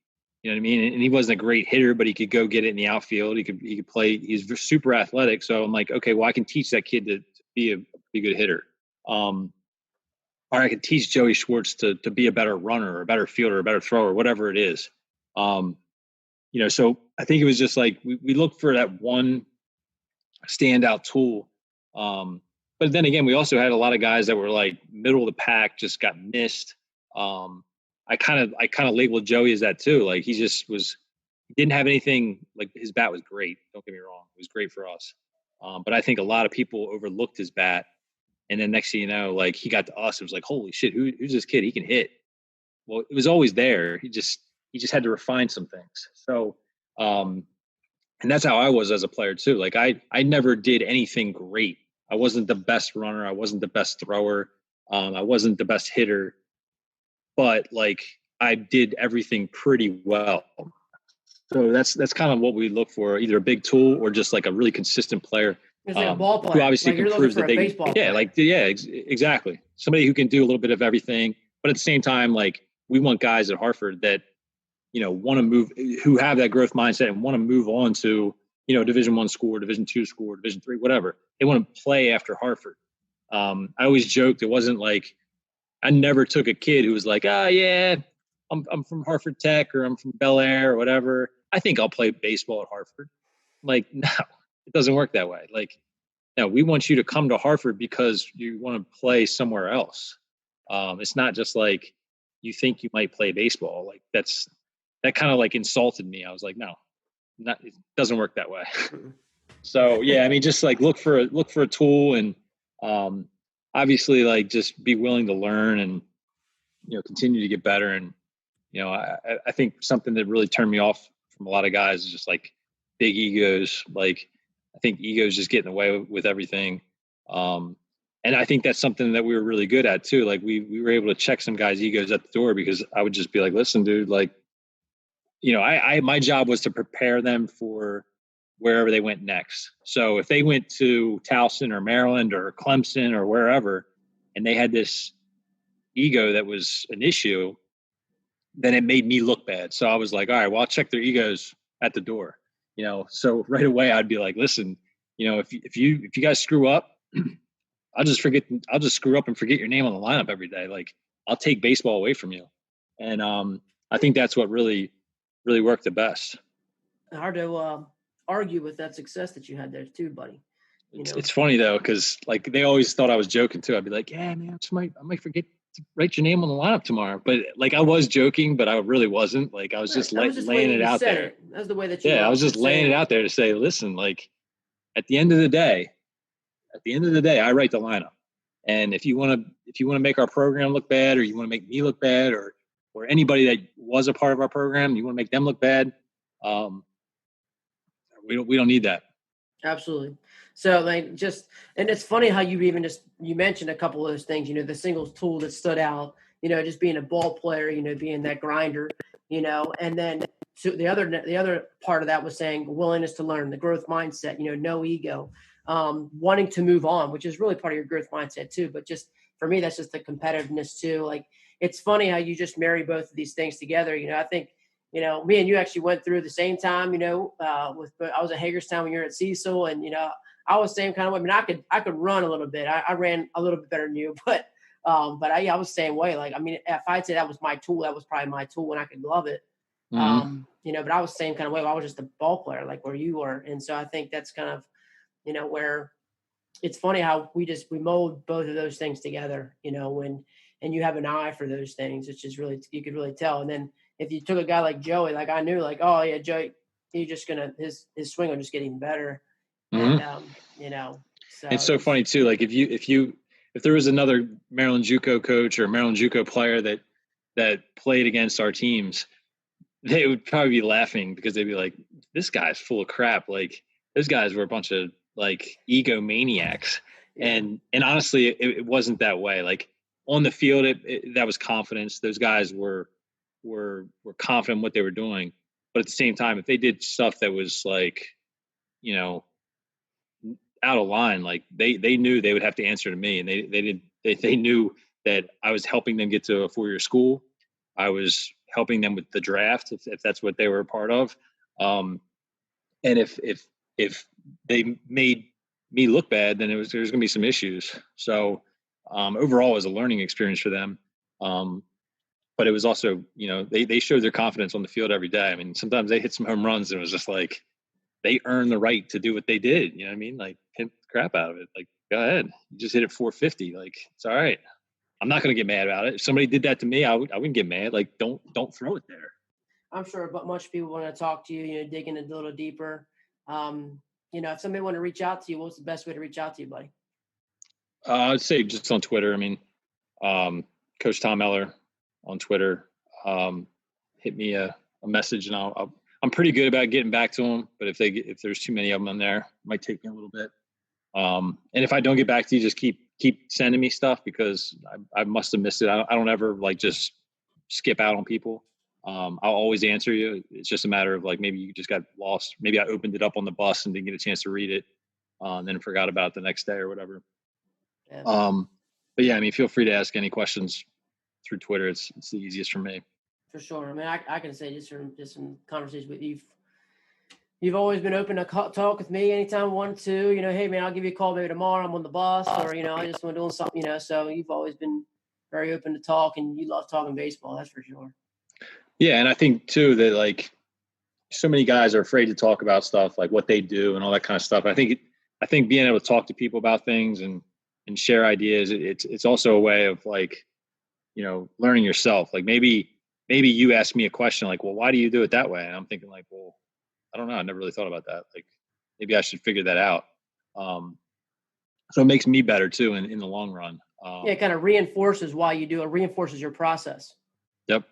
You know what I mean? And he wasn't a great hitter, but he could go get it in the outfield. He could play. He's super athletic. So I'm like, okay, well, I can teach that kid to be a good hitter. Or I could teach Joey Schwartz to be a better runner or a better fielder or a better thrower, whatever it is. So I think it was just like we looked for that one standout tool. But then again, we also had a lot of guys that were like middle of the pack, just got missed. I kind of labeled Joey as that too. Like he didn't have anything. Like his bat was great. Don't get me wrong, it was great for us. But I think a lot of people overlooked his bat, and then next thing you know, like he got to us, it was like, holy shit, who's this kid? He can hit. Well, it was always there. He just had to refine some things. So, and that's how I was as a player too. Like I never did anything great. I wasn't the best runner. I wasn't the best thrower. I wasn't the best hitter, but like I did everything pretty well. So that's kind of what we look for, either a big tool or just like a really consistent player. It's like a ball player. Who obviously like can prove that they, exactly. Somebody who can do a little bit of everything, but at the same time, like we want guys at Hartford that, want to move, who have that growth mindset and want to move on to, Division I school or Division II school or Division III, whatever. They want to play after Hartford. I always joked, it wasn't like, I never took a kid who was like, I'm from Hartford Tech or I'm from Bel Air or whatever. I think I'll play baseball at Hartford. Like, no, it doesn't work that way. Like, no, we want you to come to Hartford because you want to play somewhere else. It's not just like you think you might play baseball. Like that kind of like insulted me. I was like, no, it doesn't work that way. So yeah, I mean, just like look for a tool and obviously like just be willing to learn and continue to get better. And I think something that really turned me off from a lot of guys is just like big egos. Like I think egos just get in the way with everything. And I think that's something that we were really good at too. Like we were able to check some guys' egos at the door, because I would just be like, listen, dude, like, my job was to prepare them for wherever they went next. So if they went to Towson or Maryland or Clemson or wherever, and they had this ego that was an issue, then it made me look bad. So I was like, all right, well, I'll check their egos at the door, so right away I'd be like, listen, if you guys screw up, I'll just screw up and forget your name on the lineup every day. Like I'll take baseball away from you. And I think that's what really worked the best. Hard to argue with that success that you had there too, buddy. It's funny though, because like they always thought I was joking too. I'd be like, yeah, man, I might forget to write your name on the lineup tomorrow. But like I was joking, but I really wasn't. Like I was just laying it out there. That's the way that you. Yeah, I was just laying it out there to say, listen, like at the end of the day, I write the lineup. And if you want to make our program look bad, or you want to make me look bad, or or anybody that was a part of our program, you want to make them look bad. We don't need that. Absolutely. So and it's funny how you mentioned a couple of those things, the singles tool that stood out, just being a ball player, being that grinder, and then the other part of that was saying willingness to learn, the growth mindset, no ego, wanting to move on, which is really part of your growth mindset too. But just for me, that's just the competitiveness too. Like, it's funny how you just marry both of these things together. I think, me and you actually went through the same time, I was at Hagerstown when you were at Cecil, and, I was the same kind of way. I mean, I could run a little bit. I ran a little bit better than you, but I was the same way. Like, I mean, if I'd say that was my tool, that was probably my tool, and I could love it. Mm-hmm. But I was the same kind of way. I was just a ball player, like where you were. And so I think that's kind of, where it's funny how we mold both of those things together, and you have an eye for those things. It's just really, you could really tell. And then if you took a guy like Joey, like I knew, like, oh yeah, Joey, he's just his swing will just get even better. Mm-hmm. And so it's so funny too. Like if there was another Maryland JUCO coach or Maryland JUCO player that played against our teams, they would probably be laughing because they'd be like, this guy's full of crap. Like, those guys were a bunch of like egomaniacs. Yeah. And honestly, it wasn't that way. Like, on the field, that was confidence. Those guys were confident in what they were doing. But at the same time, if they did stuff that was like, out of line, like they knew they would have to answer to me, and they knew that I was helping them get to a 4-year school. I was helping them with the draft, if that's what they were a part of. And if they made me look bad, then there's going to be some issues. So overall, it was a learning experience for them. But it was also, they showed their confidence on the field every day. I mean, sometimes they hit some home runs, and it was just like, they earned the right to do what they did. You know what I mean? Like, hit the crap out of it. Like, go ahead. You just hit it 450. Like, it's all right. I'm not going to get mad about it. If somebody did that to me, I wouldn't get mad. Like, don't throw it there. I'm sure, but much people want to talk to you, dig in a little deeper. If somebody want to reach out to you, what's the best way to reach out to you, buddy? I'd say just on Twitter. I mean, Coach Tom Eller on Twitter. Hit me a message, and I'm pretty good about getting back to them. But if there's too many of them in there, it might take me a little bit. And if I don't get back to you, just keep sending me stuff, because I must have missed it. I don't ever like just skip out on people. I'll always answer you. It's just a matter of like, maybe you just got lost. Maybe I opened it up on the bus and didn't get a chance to read it, and then forgot about it the next day or whatever. Yeah. But yeah, I mean, feel free to ask any questions through Twitter. It's the easiest for me. For sure. I mean, I can say just some conversations with you. You've always been open to talk with me anytime I wanted to. Hey man, I'll give you a call maybe tomorrow. I'm on the bus, or I just want doing something. So you've always been very open to talk, and you love talking baseball. That's for sure. Yeah, and I think too that like so many guys are afraid to talk about stuff like what they do and all that kind of stuff. I think being able to talk to people about things and share ideas, it's also a way of like, learning yourself. Like maybe you ask me a question like, well, why do you do it that way? And I'm thinking like, well, I don't know. I never really thought about that. Like, maybe I should figure that out. So it makes me better too in the long run. It kind of reinforces why you do it. Reinforces your process. Yep.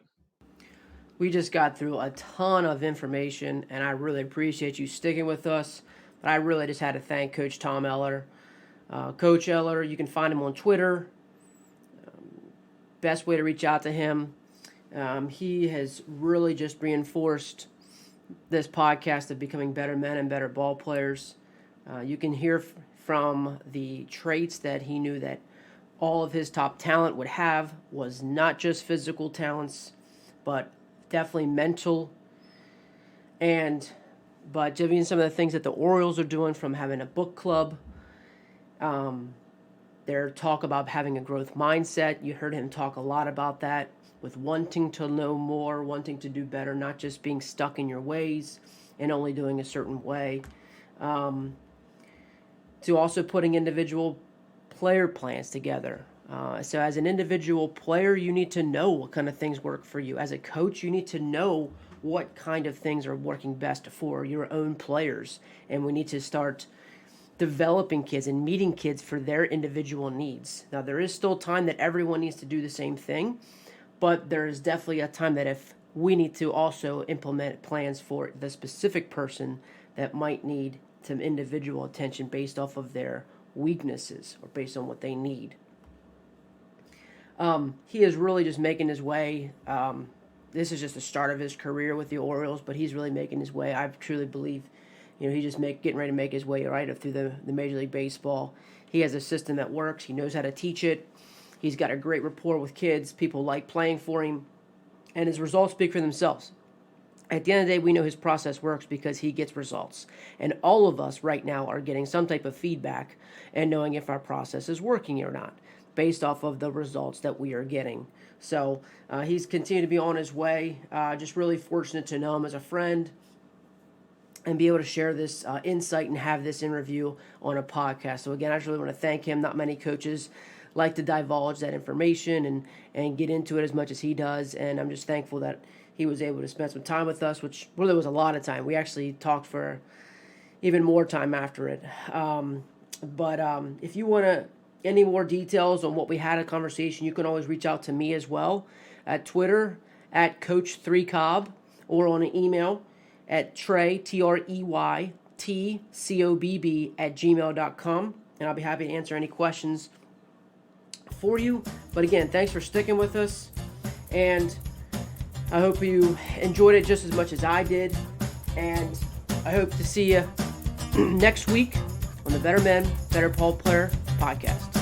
We just got through a ton of information, and I really appreciate you sticking with us. But I really just had to thank Coach Tom Eller. Coach Eller, you can find him on Twitter. Best way to reach out to him. He has really just reinforced this podcast of becoming better men and better ball players. You can hear from the traits that he knew that all of his top talent would have was not just physical talents, but definitely mental. But even some of the things that the Orioles are doing, from having a book club, their talk about having a growth mindset. You heard him talk a lot about that, with wanting to know more, wanting to do better, not just being stuck in your ways and only doing a certain way. To also putting individual player plans together. So as an individual player, you need to know what kind of things work for you. As a coach, you need to know what kind of things are working best for your own players. And we need to start developing kids and meeting kids for their individual needs. Now, there is still time that everyone needs to do the same thing, but there is definitely a time that if we need to also implement plans for the specific person that might need some individual attention based off of their weaknesses or based on what they need. He is really just making his way. This is just the start of his career with the Orioles, but he's really making his way. I truly believe, he's just getting ready to make his way right up through the Major League Baseball. He has a system that works. He knows how to teach it. He's got a great rapport with kids. People like playing for him, and his results speak for themselves. At the end of the day, we know his process works because he gets results. And all of us right now are getting some type of feedback and knowing if our process is working or not based off of the results that we are getting. So he's continued to be on his way. Just really fortunate to know him as a friend and be able to share this insight and have this interview on a podcast. So again, I just really want to thank him. Not many coaches like to divulge that information and get into it as much as he does. And I'm just thankful that he was able to spend some time with us, which really was a lot of time. We actually talked for even more time after it. But if you want any more details on what we had a conversation, you can always reach out to me as well at Twitter at Coach3Cobb or on an email at Trey, TREYTCOBB @gmail.com. And I'll be happy to answer any questions for you. But again, thanks for sticking with us. And I hope you enjoyed it just as much as I did. And I hope to see you next week on the Better Men, Better Ball Player podcast.